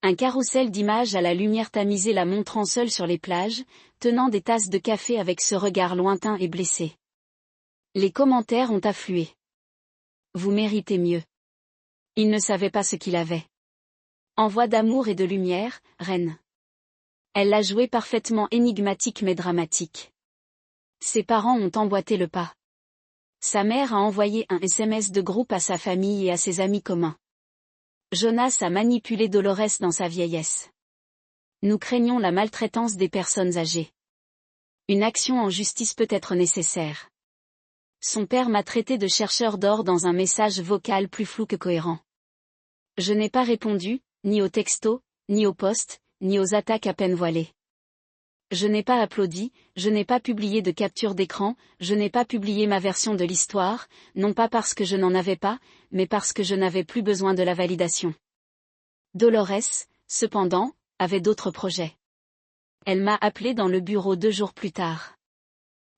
A: Un carrousel d'images à la lumière tamisée la montrant seule sur les plages, tenant des tasses de café avec ce regard lointain et blessé. Les commentaires ont afflué. Vous méritez mieux. Il ne savait pas ce qu'il avait. Envoi d'amour et de lumière, reine. Elle l'a joué parfaitement énigmatique mais dramatique. Ses parents ont emboîté le pas. Sa mère a envoyé un SMS de groupe à sa famille et à ses amis communs. Jonas a manipulé Dolores dans sa vieillesse. Nous craignons la maltraitance des personnes âgées. Une action en justice peut être nécessaire. Son père m'a traité de chercheur d'or dans un message vocal plus flou que cohérent. Je n'ai pas répondu, ni aux textos, ni aux posts, ni aux attaques à peine voilées. Je n'ai pas applaudi, je n'ai pas publié de capture d'écran, je n'ai pas publié ma version de l'histoire, non pas parce que je n'en avais pas, mais parce que je n'avais plus besoin de la validation. Dolores, cependant, avait d'autres projets. Elle m'a appelé dans le bureau 2 jours plus tard.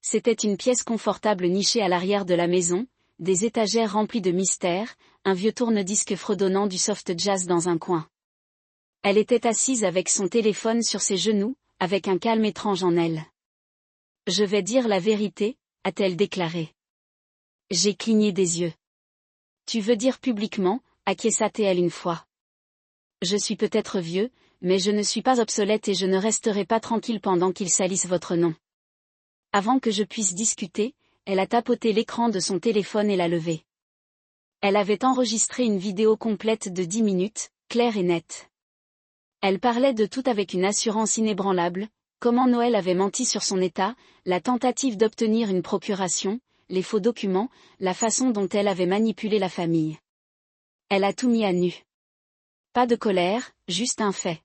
A: C'était une pièce confortable nichée à l'arrière de la maison, des étagères remplies de mystères, un vieux tourne-disque fredonnant du soft jazz dans un coin. Elle était assise avec son téléphone sur ses genoux, avec un calme étrange en elle. « Je vais dire la vérité », a-t-elle déclaré. J'ai cligné des yeux. « Tu veux dire publiquement », acquiesça-t-elle une fois. « Je suis peut-être vieux, mais je ne suis pas obsolète et je ne resterai pas tranquille pendant qu'ils salissent votre nom. » Avant que je puisse discuter, elle a tapoté l'écran de son téléphone et l'a levé. Elle avait enregistré une vidéo complète de 10 minutes, claire et nette. Elle parlait de tout avec une assurance inébranlable, comment Noël avait menti sur son état, la tentative d'obtenir une procuration, les faux documents, la façon dont elle avait manipulé la famille. Elle a tout mis à nu. Pas de colère, juste un fait.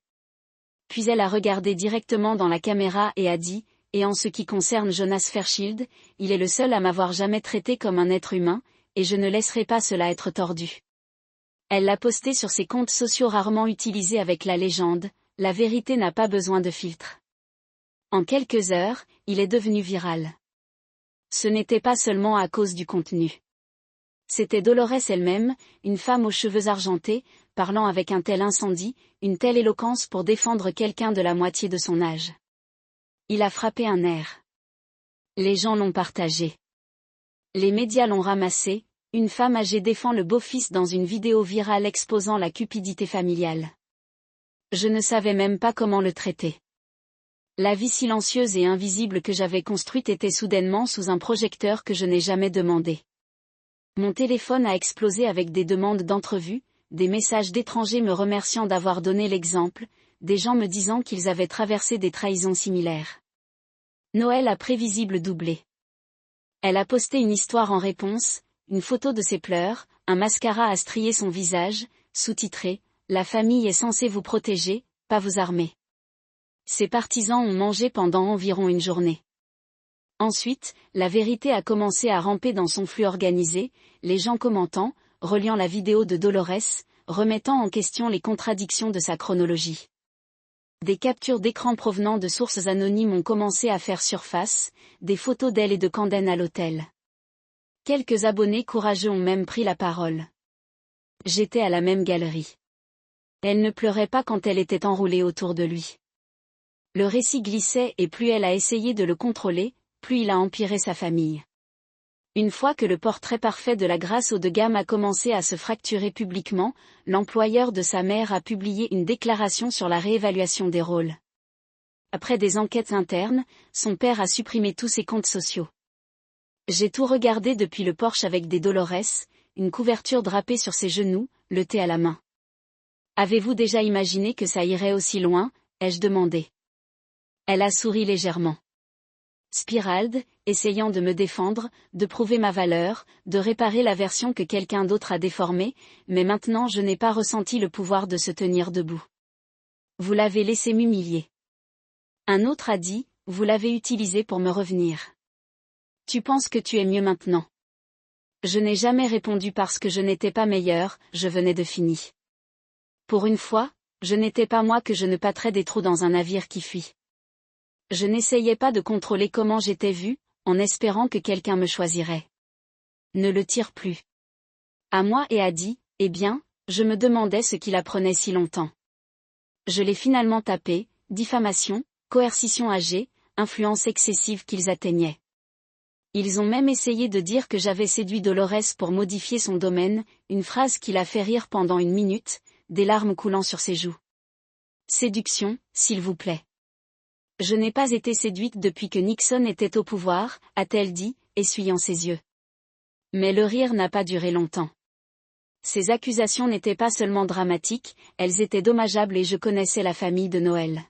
A: Puis elle a regardé directement dans la caméra et a dit, et en ce qui concerne Jonas Fairchild, il est le seul à m'avoir jamais traité comme un être humain, et je ne laisserai pas cela être tordu. Elle l'a posté sur ses comptes sociaux rarement utilisés avec la légende, la vérité n'a pas besoin de filtre. En quelques heures, il est devenu viral. Ce n'était pas seulement à cause du contenu. C'était Dolores elle-même, une femme aux cheveux argentés, parlant avec un tel incendie, une telle éloquence pour défendre quelqu'un de la moitié de son âge. Il a frappé un nerf. Les gens l'ont partagé. Les médias l'ont ramassé, une femme âgée défend le beau-fils dans une vidéo virale exposant la cupidité familiale. Je ne savais même pas comment le traiter. La vie silencieuse et invisible que j'avais construite était soudainement sous un projecteur que je n'ai jamais demandé. Mon téléphone a explosé avec des demandes d'entrevue, des messages d'étrangers me remerciant d'avoir donné l'exemple, des gens me disant qu'ils avaient traversé des trahisons similaires. Noël a prévisible doublé. Elle a posté une histoire en réponse, une photo de ses pleurs, un mascara a strié son visage, sous-titré « La famille est censée vous protéger, pas vous armer ». Ses partisans ont mangé pendant environ une journée. Ensuite, la vérité a commencé à ramper dans son flux organisé, les gens commentant, reliant la vidéo de Dolores, remettant en question les contradictions de sa chronologie. Des captures d'écran provenant de sources anonymes ont commencé à faire surface, des photos d'elle et de Camden à l'hôtel. Quelques abonnés courageux ont même pris la parole. J'étais à la même galerie. Elle ne pleurait pas quand elle était enroulée autour de lui. Le récit glissait et plus elle a essayé de le contrôler, plus il a empiré sa famille. Une fois que le portrait parfait de la grâce haut de gamme a commencé à se fracturer publiquement, l'employeur de sa mère a publié une déclaration sur la réévaluation des rôles. Après des enquêtes internes, son père a supprimé tous ses comptes sociaux. J'ai tout regardé depuis le porche avec des Dolores, une couverture drapée sur ses genoux, le thé à la main. Avez-vous déjà imaginé que ça irait aussi loin, ai-je demandé. Elle a souri légèrement. Spirald, essayant de me défendre, de prouver ma valeur, de réparer la version que quelqu'un d'autre a déformée, mais maintenant je n'ai pas ressenti le pouvoir de se tenir debout. Vous l'avez laissé m'humilier. Un autre a dit, vous l'avez utilisé pour me revenir. Tu penses que tu es mieux maintenant. Je n'ai jamais répondu parce que je n'étais pas meilleur, je venais de finir. Pour une fois, je n'étais pas moi que je ne pâterais des trous dans un navire qui fuit. Je n'essayais pas de contrôler comment j'étais vue, en espérant que quelqu'un me choisirait. Ne le tire plus. À moi et a dit, eh bien, je me demandais ce qui la prenait si longtemps. Je l'ai finalement tapé, diffamation, coercition âgée, influence excessive qu'ils atteignaient. Ils ont même essayé de dire que j'avais séduit Dolores pour modifier son domaine, une phrase qui l'a fait rire pendant 1 minute, des larmes coulant sur ses joues. Séduction, s'il vous plaît. Je n'ai pas été séduite depuis que Nixon était au pouvoir, a-t-elle dit, essuyant ses yeux. Mais le rire n'a pas duré longtemps. Ces accusations n'étaient pas seulement dramatiques, elles étaient dommageables et je connaissais la famille de Noël.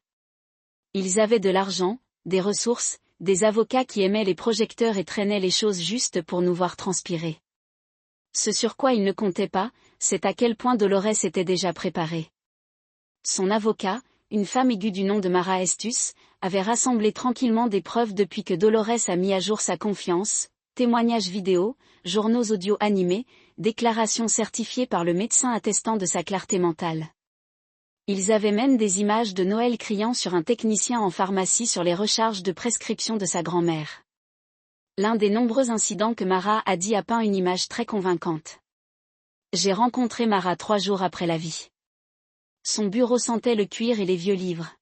A: Ils avaient de l'argent, des ressources, des avocats qui aimaient les projecteurs et traînaient les choses juste pour nous voir transpirer. Ce sur quoi ils ne comptaient pas, c'est à quel point Dolores était déjà préparée. Son avocat, une femme aiguë du nom de Mara Estus, avait rassemblé tranquillement des preuves depuis que Dolores a mis à jour sa confiance, témoignages vidéo, journaux audio animés, déclarations certifiées par le médecin attestant de sa clarté mentale. Ils avaient même des images de Noël criant sur un technicien en pharmacie sur les recharges de prescription de sa grand-mère. L'un des nombreux incidents que Mara a dit a peint une image très convaincante. J'ai rencontré Mara 3 jours après la vie. Son bureau sentait le cuir et les vieux livres.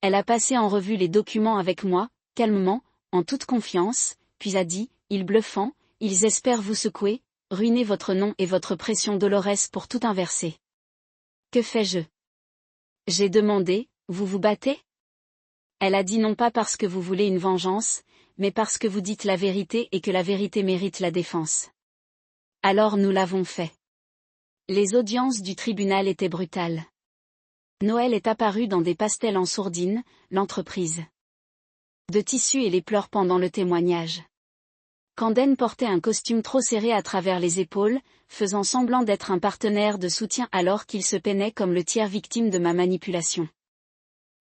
A: Elle a passé en revue les documents avec moi, calmement, en toute confiance, puis a dit, ils bluffant, ils espèrent vous secouer, ruiner votre nom et votre pression Dolores pour tout inverser. Que fais-je? J'ai demandé, vous vous battez? Elle a dit non pas parce que vous voulez une vengeance, mais parce que vous dites la vérité et que la vérité mérite la défense. Alors nous l'avons fait. Les audiences du tribunal étaient brutales. Noël est apparu dans des pastels en sourdine, l'entreprise de tissu et les pleurs pendant le témoignage. Camden portait un costume trop serré à travers les épaules, faisant semblant d'être un partenaire de soutien alors qu'il se peinait comme le tiers victime de ma manipulation.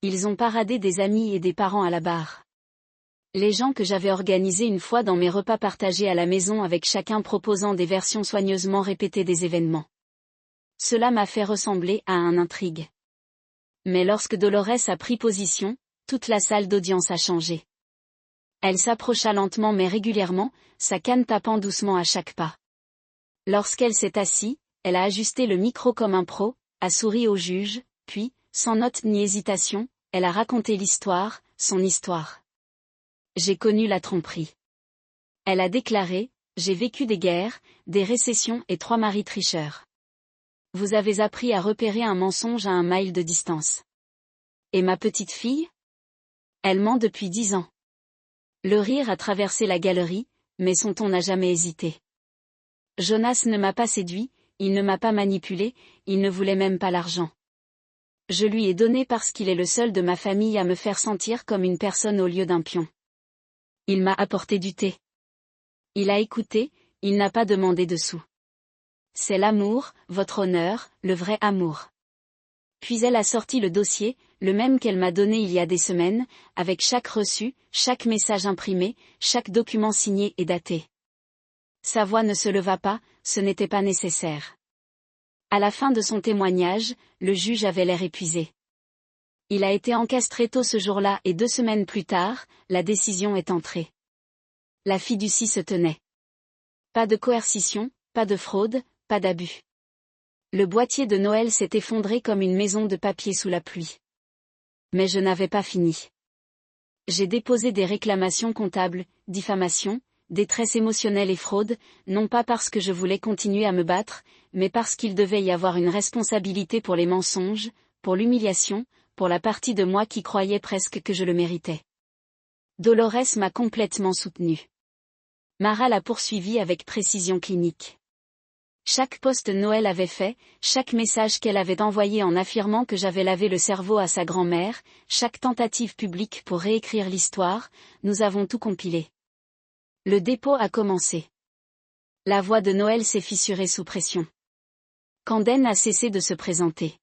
A: Ils ont paradé des amis et des parents à la barre. Les gens que j'avais organisés une fois dans mes repas partagés à la maison avec chacun proposant des versions soigneusement répétées des événements. Cela m'a fait ressembler à un intrigue. Mais lorsque Dolores a pris position, toute la salle d'audience a changé. Elle s'approcha lentement mais régulièrement, sa canne tapant doucement à chaque pas. Lorsqu'elle s'est assise, elle a ajusté le micro comme un pro, a souri au juge, puis, sans note ni hésitation, elle a raconté l'histoire, son histoire. J'ai connu la tromperie. Elle a déclaré, j'ai vécu des guerres, des récessions et 3 maris tricheurs. Vous avez appris à repérer un mensonge à 1 mile de distance. Et ma petite fille? Elle ment depuis 10 ans. Le rire a traversé la galerie, mais son ton n'a jamais hésité. Jonas ne m'a pas séduit, il ne m'a pas manipulé, il ne voulait même pas l'argent. Je lui ai donné parce qu'il est le seul de ma famille à me faire sentir comme une personne au lieu d'un pion. Il m'a apporté du thé. Il a écouté, il n'a pas demandé de sous. C'est l'amour, votre honneur, le vrai amour. Puis elle a sorti le dossier, le même qu'elle m'a donné il y a des semaines, avec chaque reçu, chaque message imprimé, chaque document signé et daté. Sa voix ne se leva pas, ce n'était pas nécessaire. À la fin de son témoignage, le juge avait l'air épuisé. Il a été encastré tôt ce jour-là et 2 semaines plus tard, la décision est entrée. La fiducie se tenait. Pas de coercition, pas de fraude, pas d'abus. Le boîtier de Noël s'est effondré comme une maison de papier sous la pluie. Mais je n'avais pas fini. J'ai déposé des réclamations comptables, diffamation, détresse émotionnelle et fraude, non pas parce que je voulais continuer à me battre, mais parce qu'il devait y avoir une responsabilité pour les mensonges, pour l'humiliation, pour la partie de moi qui croyait presque que je le méritais. Dolores m'a complètement soutenue. Mara l'a poursuivi avec précision clinique. Chaque post Noël avait fait, chaque message qu'elle avait envoyé en affirmant que j'avais lavé le cerveau à sa grand-mère, chaque tentative publique pour réécrire l'histoire, nous avons tout compilé. Le dépôt a commencé. La voix de Noël s'est fissurée sous pression. Camden a cessé de se présenter.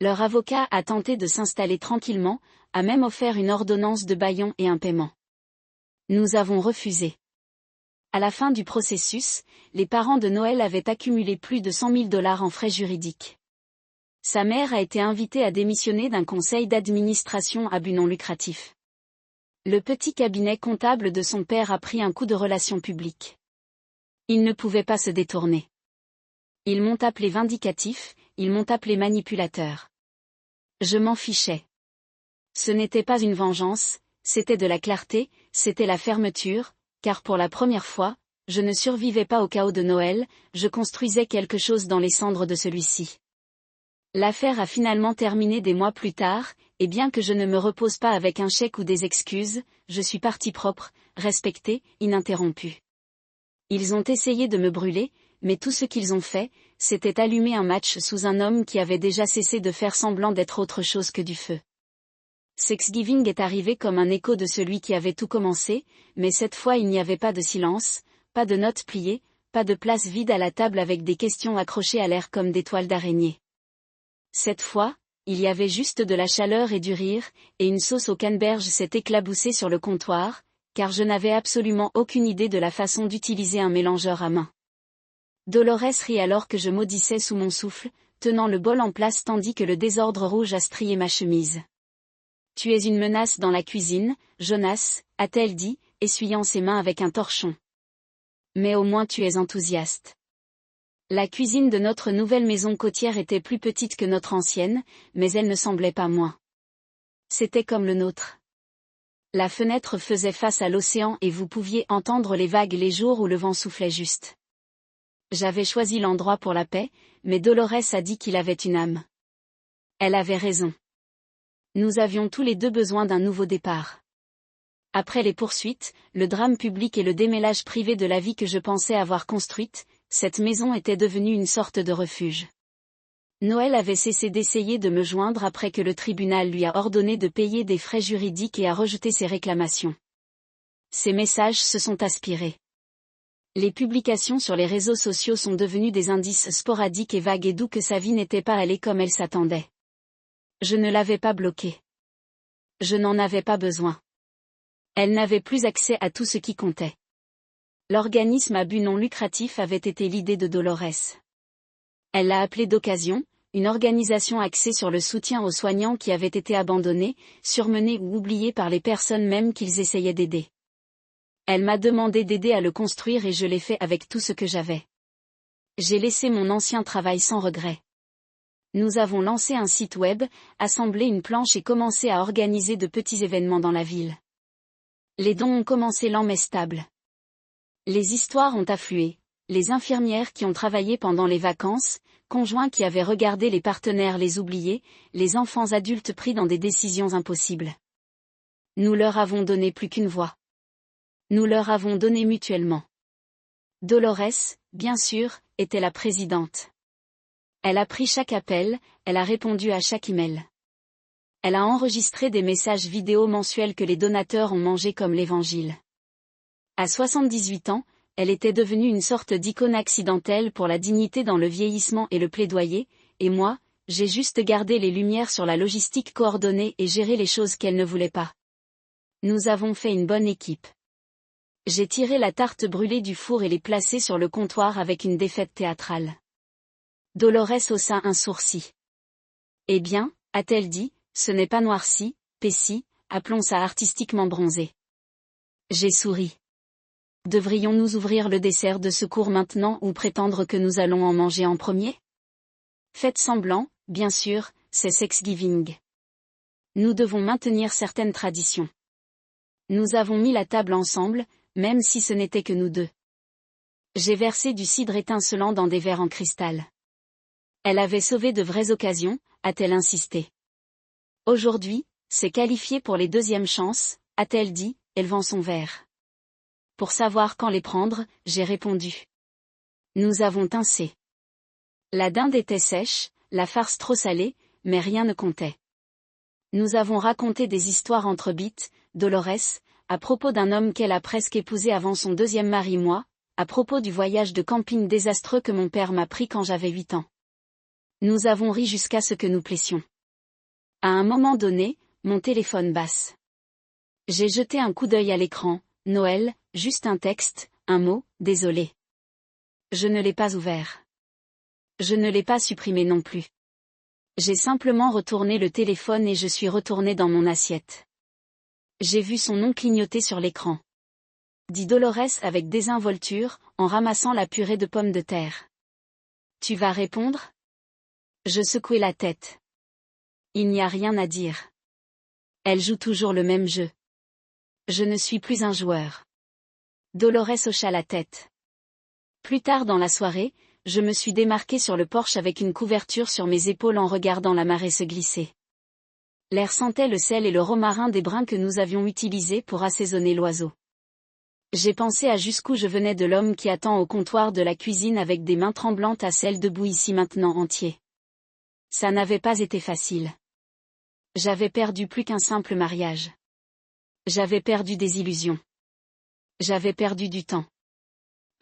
A: Leur avocat a tenté de s'installer tranquillement, a même offert une ordonnance de bâillon et un paiement. Nous avons refusé. À la fin du processus, les parents de Noël avaient accumulé plus de 100 000 $ en frais juridiques. Sa mère a été invitée à démissionner d'un conseil d'administration à but non lucratif. Le petit cabinet comptable de son père a pris un coup de relations publiques. Il ne pouvait pas se détourner. Ils m'ont appelé vindicatif, ils m'ont appelé manipulateur. Je m'en fichais. Ce n'était pas une vengeance, c'était de la clarté, c'était la fermeture, car pour la première fois, je ne survivais pas au chaos de Noël, je construisais quelque chose dans les cendres de celui-ci. L'affaire a finalement terminé des mois plus tard, et bien que je ne me repose pas avec un chèque ou des excuses, je suis partie propre, respectée, ininterrompue. Ils ont essayé de me brûler, mais tout ce qu'ils ont fait, c'était allumer un match sous un homme qui avait déjà cessé de faire semblant d'être autre chose que du feu. Thanksgiving est arrivé comme un écho de celui qui avait tout commencé, mais cette fois il n'y avait pas de silence, pas de notes pliées, pas de place vide à la table avec des questions accrochées à l'air comme des toiles d'araignée. Cette fois, il y avait juste de la chaleur et du rire, et une sauce au canneberge s'est éclaboussée sur le comptoir, car je n'avais absolument aucune idée de la façon d'utiliser un mélangeur à main. Dolores rit alors que je maudissais sous mon souffle, tenant le bol en place tandis que le désordre rouge a strié ma chemise. « Tu es une menace dans la cuisine, Jonas, a-t-elle dit, essuyant ses mains avec un torchon. Mais au moins tu es enthousiaste. » La cuisine de notre nouvelle maison côtière était plus petite que notre ancienne, mais elle ne semblait pas moins. C'était comme le nôtre. La fenêtre faisait face à l'océan et vous pouviez entendre les vagues les jours où le vent soufflait juste. J'avais choisi l'endroit pour la paix, mais Dolores a dit qu'il avait une âme. Elle avait raison. Nous avions tous les deux besoin d'un nouveau départ. Après les poursuites, le drame public et le démêlage privé de la vie que je pensais avoir construite, cette maison était devenue une sorte de refuge. Noël avait cessé d'essayer de me joindre après que le tribunal lui a ordonné de payer des frais juridiques et a rejeté ses réclamations. Ses messages se sont aspirés. Les publications sur les réseaux sociaux sont devenues des indices sporadiques et vagues et d'où que sa vie n'était pas allée comme elle s'attendait. Je ne l'avais pas bloquée. Je n'en avais pas besoin. Elle n'avait plus accès à tout ce qui comptait. L'organisme à but non lucratif avait été l'idée de Dolores. Elle l'a appelé d'occasion, une organisation axée sur le soutien aux soignants qui avaient été abandonnés, surmenés ou oubliés par les personnes même qu'ils essayaient d'aider. Elle m'a demandé d'aider à le construire et je l'ai fait avec tout ce que j'avais. J'ai laissé mon ancien travail sans regret. Nous avons lancé un site web, assemblé une planche et commencé à organiser de petits événements dans la ville. Les dons ont commencé lents mais stables. Les histoires ont afflué, les infirmières qui ont travaillé pendant les vacances, conjoints qui avaient regardé les partenaires les oublier, les enfants adultes pris dans des décisions impossibles. Nous leur avons donné plus qu'une voix. Nous leur avons donné mutuellement. Dolores, bien sûr, était la présidente. Elle a pris chaque appel, elle a répondu à chaque email. Elle a enregistré des messages vidéo mensuels que les donateurs ont mangés comme l'évangile. À 78 ans, elle était devenue une sorte d'icône accidentelle pour la dignité dans le vieillissement et le plaidoyer, et moi, j'ai juste gardé les lumières sur la logistique coordonnée et géré les choses qu'elle ne voulait pas. Nous avons fait une bonne équipe. J'ai tiré la tarte brûlée du four et l'ai placée sur le comptoir avec une défaite théâtrale. Dolores haussa un sourcil. Eh bien, a-t-elle dit, ce n'est pas noirci, paissi, appelons ça artistiquement bronzé. J'ai souri. Devrions-nous ouvrir le dessert de secours maintenant ou prétendre que nous allons en manger en premier? Faites semblant, bien sûr, c'est Thanksgiving. Nous devons maintenir certaines traditions. Nous avons mis la table ensemble, Même si ce n'était que nous deux. J'ai versé du cidre étincelant dans des verres en cristal. Elle avait sauvé de vraies occasions, a-t-elle insisté. Aujourd'hui, c'est qualifié pour les deuxièmes chances, a-t-elle dit, élevant son verre. Pour savoir quand les prendre, j'ai répondu. Nous avons tincé. La dinde était sèche, la farce trop salée, mais rien ne comptait. Nous avons raconté des histoires entre bites, Dolores, à propos d'un homme qu'elle a presque épousé avant son deuxième mari moi, à propos du voyage de camping désastreux que mon père m'a pris quand j'avais 8 ans. Nous avons ri jusqu'à ce que nous plessions. À un moment donné, mon téléphone basse. J'ai jeté un coup d'œil à l'écran, Noël, juste un texte, un mot, désolé. Je ne l'ai pas ouvert. Je ne l'ai pas supprimé non plus. J'ai simplement retourné le téléphone et je suis retourné dans mon assiette. J'ai vu son nom clignoter sur l'écran. Dit Dolores avec désinvolture, en ramassant la purée de pommes de terre. Tu vas répondre ? Je secouai la tête. Il n'y a rien à dire. Elle joue toujours le même jeu. Je ne suis plus un joueur. Dolores hocha la tête. Plus tard dans la soirée, je me suis démarqué sur le porche avec une couverture sur mes épaules en regardant la marée se glisser. L'air sentait le sel et le romarin des brins que nous avions utilisés pour assaisonner l'oiseau. J'ai pensé à jusqu'où je venais de l'homme qui attend au comptoir de la cuisine avec des mains tremblantes à celle debout ici maintenant entier. Ça n'avait pas été facile. J'avais perdu plus qu'un simple mariage. J'avais perdu des illusions. J'avais perdu du temps.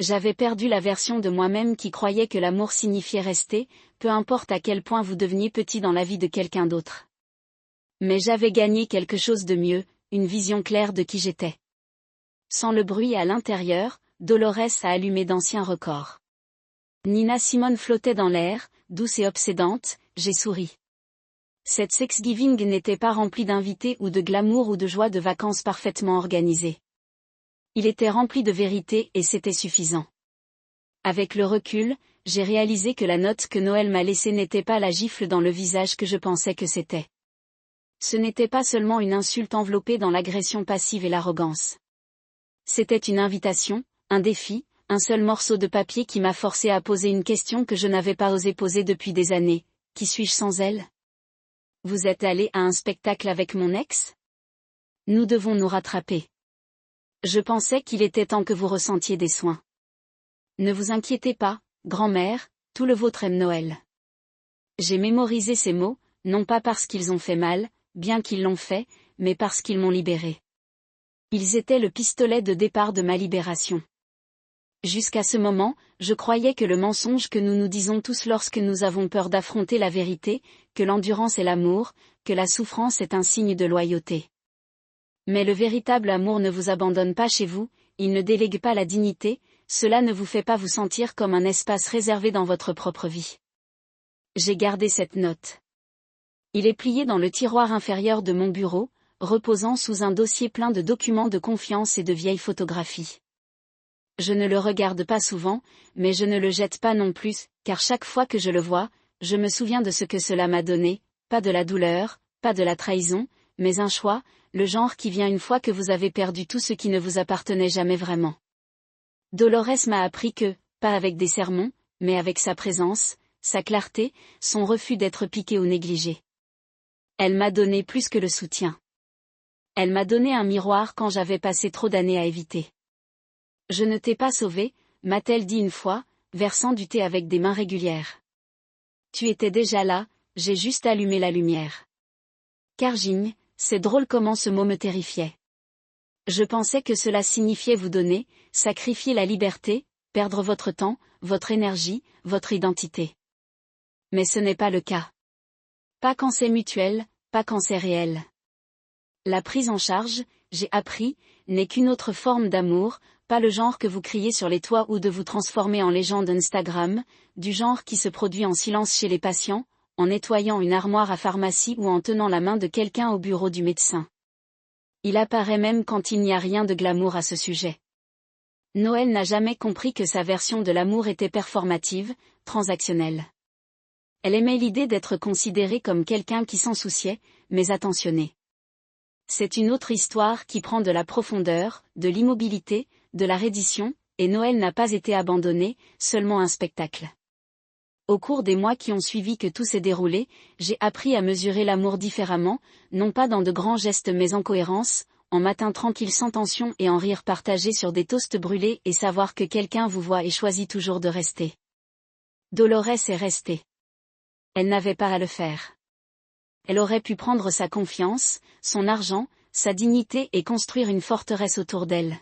A: J'avais perdu la version de moi-même qui croyait que l'amour signifiait rester, peu importe à quel point vous deveniez petit dans la vie de quelqu'un d'autre. Mais j'avais gagné quelque chose de mieux, une vision claire de qui j'étais. Sans le bruit à l'intérieur, Dolores a allumé d'anciens records. Nina Simone flottait dans l'air, douce et obsédante, j'ai souri. Cette Thanksgiving n'était pas remplie d'invités ou de glamour ou de joie de vacances parfaitement organisées. Il était rempli de vérité et c'était suffisant. Avec le recul, j'ai réalisé que la note que Noël m'a laissée n'était pas la gifle dans le visage que je pensais que c'était. Ce n'était pas seulement une insulte enveloppée dans l'agression passive et l'arrogance. C'était une invitation, un défi, un seul morceau de papier qui m'a forcé à poser une question que je n'avais pas osé poser depuis des années. Qui suis-je sans elle ? Vous êtes allé à un spectacle avec mon ex ? Nous devons nous rattraper. Je pensais qu'il était temps que vous ressentiez des soins. Ne vous inquiétez pas, grand-mère, tout le vôtre aime Noël. J'ai mémorisé ces mots, non pas parce qu'ils ont fait mal, bien qu'ils l'ont fait, mais parce qu'ils m'ont libéré. Ils étaient le pistolet de départ de ma libération. Jusqu'à ce moment, je croyais que le mensonge que nous nous disons tous lorsque nous avons peur d'affronter la vérité, que l'endurance est l'amour, que la souffrance est un signe de loyauté. Mais le véritable amour ne vous abandonne pas chez vous, il ne délègue pas la dignité, cela ne vous fait pas vous sentir comme un espace réservé dans votre propre vie. J'ai gardé cette note. Il est plié dans le tiroir inférieur de mon bureau, reposant sous un dossier plein de documents de confiance et de vieilles photographies. Je ne le regarde pas souvent, mais je ne le jette pas non plus, car chaque fois que je le vois, je me souviens de ce que cela m'a donné, pas de la douleur, pas de la trahison, mais un choix, le genre qui vient une fois que vous avez perdu tout ce qui ne vous appartenait jamais vraiment. Dolores m'a appris que, pas avec des sermons, mais avec sa présence, sa clarté, son refus d'être piqué ou négligé. Elle m'a donné plus que le soutien. Elle m'a donné un miroir quand j'avais passé trop d'années à éviter. Je ne t'ai pas sauvé, m'a-t-elle dit une fois, versant du thé avec des mains régulières. Tu étais déjà là, j'ai juste allumé la lumière. Carjing, c'est drôle comment ce mot me terrifiait. Je pensais que cela signifiait vous donner, sacrifier la liberté, perdre votre temps, votre énergie, votre identité. Mais ce n'est pas le cas. Pas quand c'est mutuel, pas quand c'est réel. La prise en charge, j'ai appris, n'est qu'une autre forme d'amour, pas le genre que vous criez sur les toits ou de vous transformer en légende Instagram, du genre qui se produit en silence chez les patients, en nettoyant une armoire à pharmacie ou en tenant la main de quelqu'un au bureau du médecin. Il apparaît même quand il n'y a rien de glamour à ce sujet. Noël n'a jamais compris que sa version de l'amour était performative, transactionnelle. Elle aimait l'idée d'être considérée comme quelqu'un qui s'en souciait, mais attentionné. C'est une autre histoire qui prend de la profondeur, de l'immobilité, de la reddition, et Noël n'a pas été abandonné, seulement un spectacle. Au cours des mois qui ont suivi que tout s'est déroulé, j'ai appris à mesurer l'amour différemment, non pas dans de grands gestes mais en cohérence, en matin tranquille sans tension et en rire partagé sur des toasts brûlés et savoir que quelqu'un vous voit et choisit toujours de rester. Dolores est restée. Elle n'avait pas à le faire. Elle aurait pu prendre sa confiance, son argent, sa dignité et construire une forteresse autour d'elle.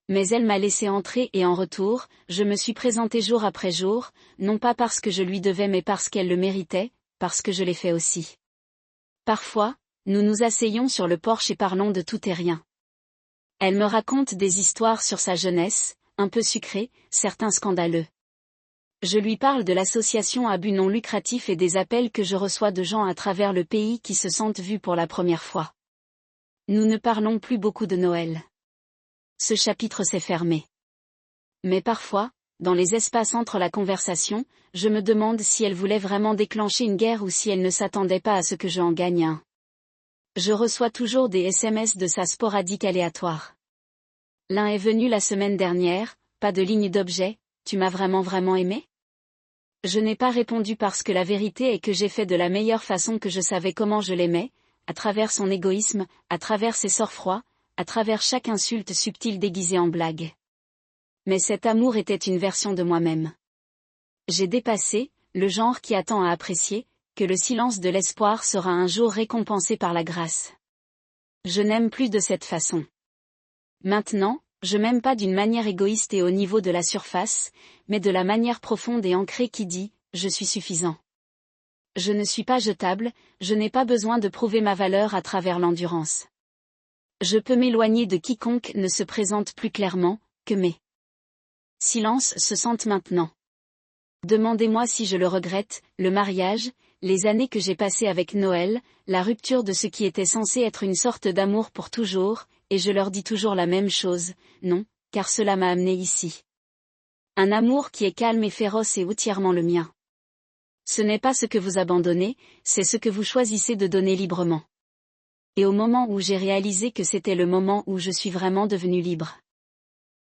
A: Mais elle m'a laissé entrer et en retour, je me suis présenté jour après jour, non pas parce que je lui devais mais parce qu'elle le méritait, parce que je l'ai fait aussi. Parfois, nous nous asseyons sur le porche et parlons de tout et rien. Elle me raconte des histoires sur sa jeunesse, un peu sucrées, certains scandaleux. Je lui parle de l'association à but non lucratif et des appels que je reçois de gens à travers le pays qui se sentent vus pour la première fois. Nous ne parlons plus beaucoup de Noël. Ce chapitre s'est fermé. Mais parfois, dans les espaces entre la conversation, je me demande si elle voulait vraiment déclencher une guerre ou si elle ne s'attendait pas à ce que je en gagne un. Je reçois toujours des SMS de sa sporadique aléatoire. L'un est venu la semaine dernière, pas de ligne d'objet, tu m'as vraiment aimé? Je n'ai pas répondu parce que la vérité est que j'ai fait de la meilleure façon que je savais comment je l'aimais, à travers son égoïsme, à travers ses sorts froids, à travers chaque insulte subtile déguisée en blague. Mais cet amour était une version de moi-même. J'ai dépassé, le genre qui attend à apprécier, que le silence de l'espoir sera un jour récompensé par la grâce. Je n'aime plus de cette façon. Maintenant, je m'aime pas d'une manière égoïste et au niveau de la surface, mais de la manière profonde et ancrée qui dit, je suis suffisant. Je ne suis pas jetable, je n'ai pas besoin de prouver ma valeur à travers l'endurance. Je peux m'éloigner de quiconque ne se présente plus clairement, que mes silences se sentent maintenant. Demandez-moi si je le regrette, le mariage, les années que j'ai passées avec Noël, la rupture de ce qui était censé être une sorte d'amour pour toujours, et je leur dis toujours la même chose, non, car cela m'a amené ici. Un amour qui est calme et féroce et entièrement le mien. Ce n'est pas ce que vous abandonnez, c'est ce que vous choisissez de donner librement. Et au moment où j'ai réalisé que c'était le moment où je suis vraiment devenue libre.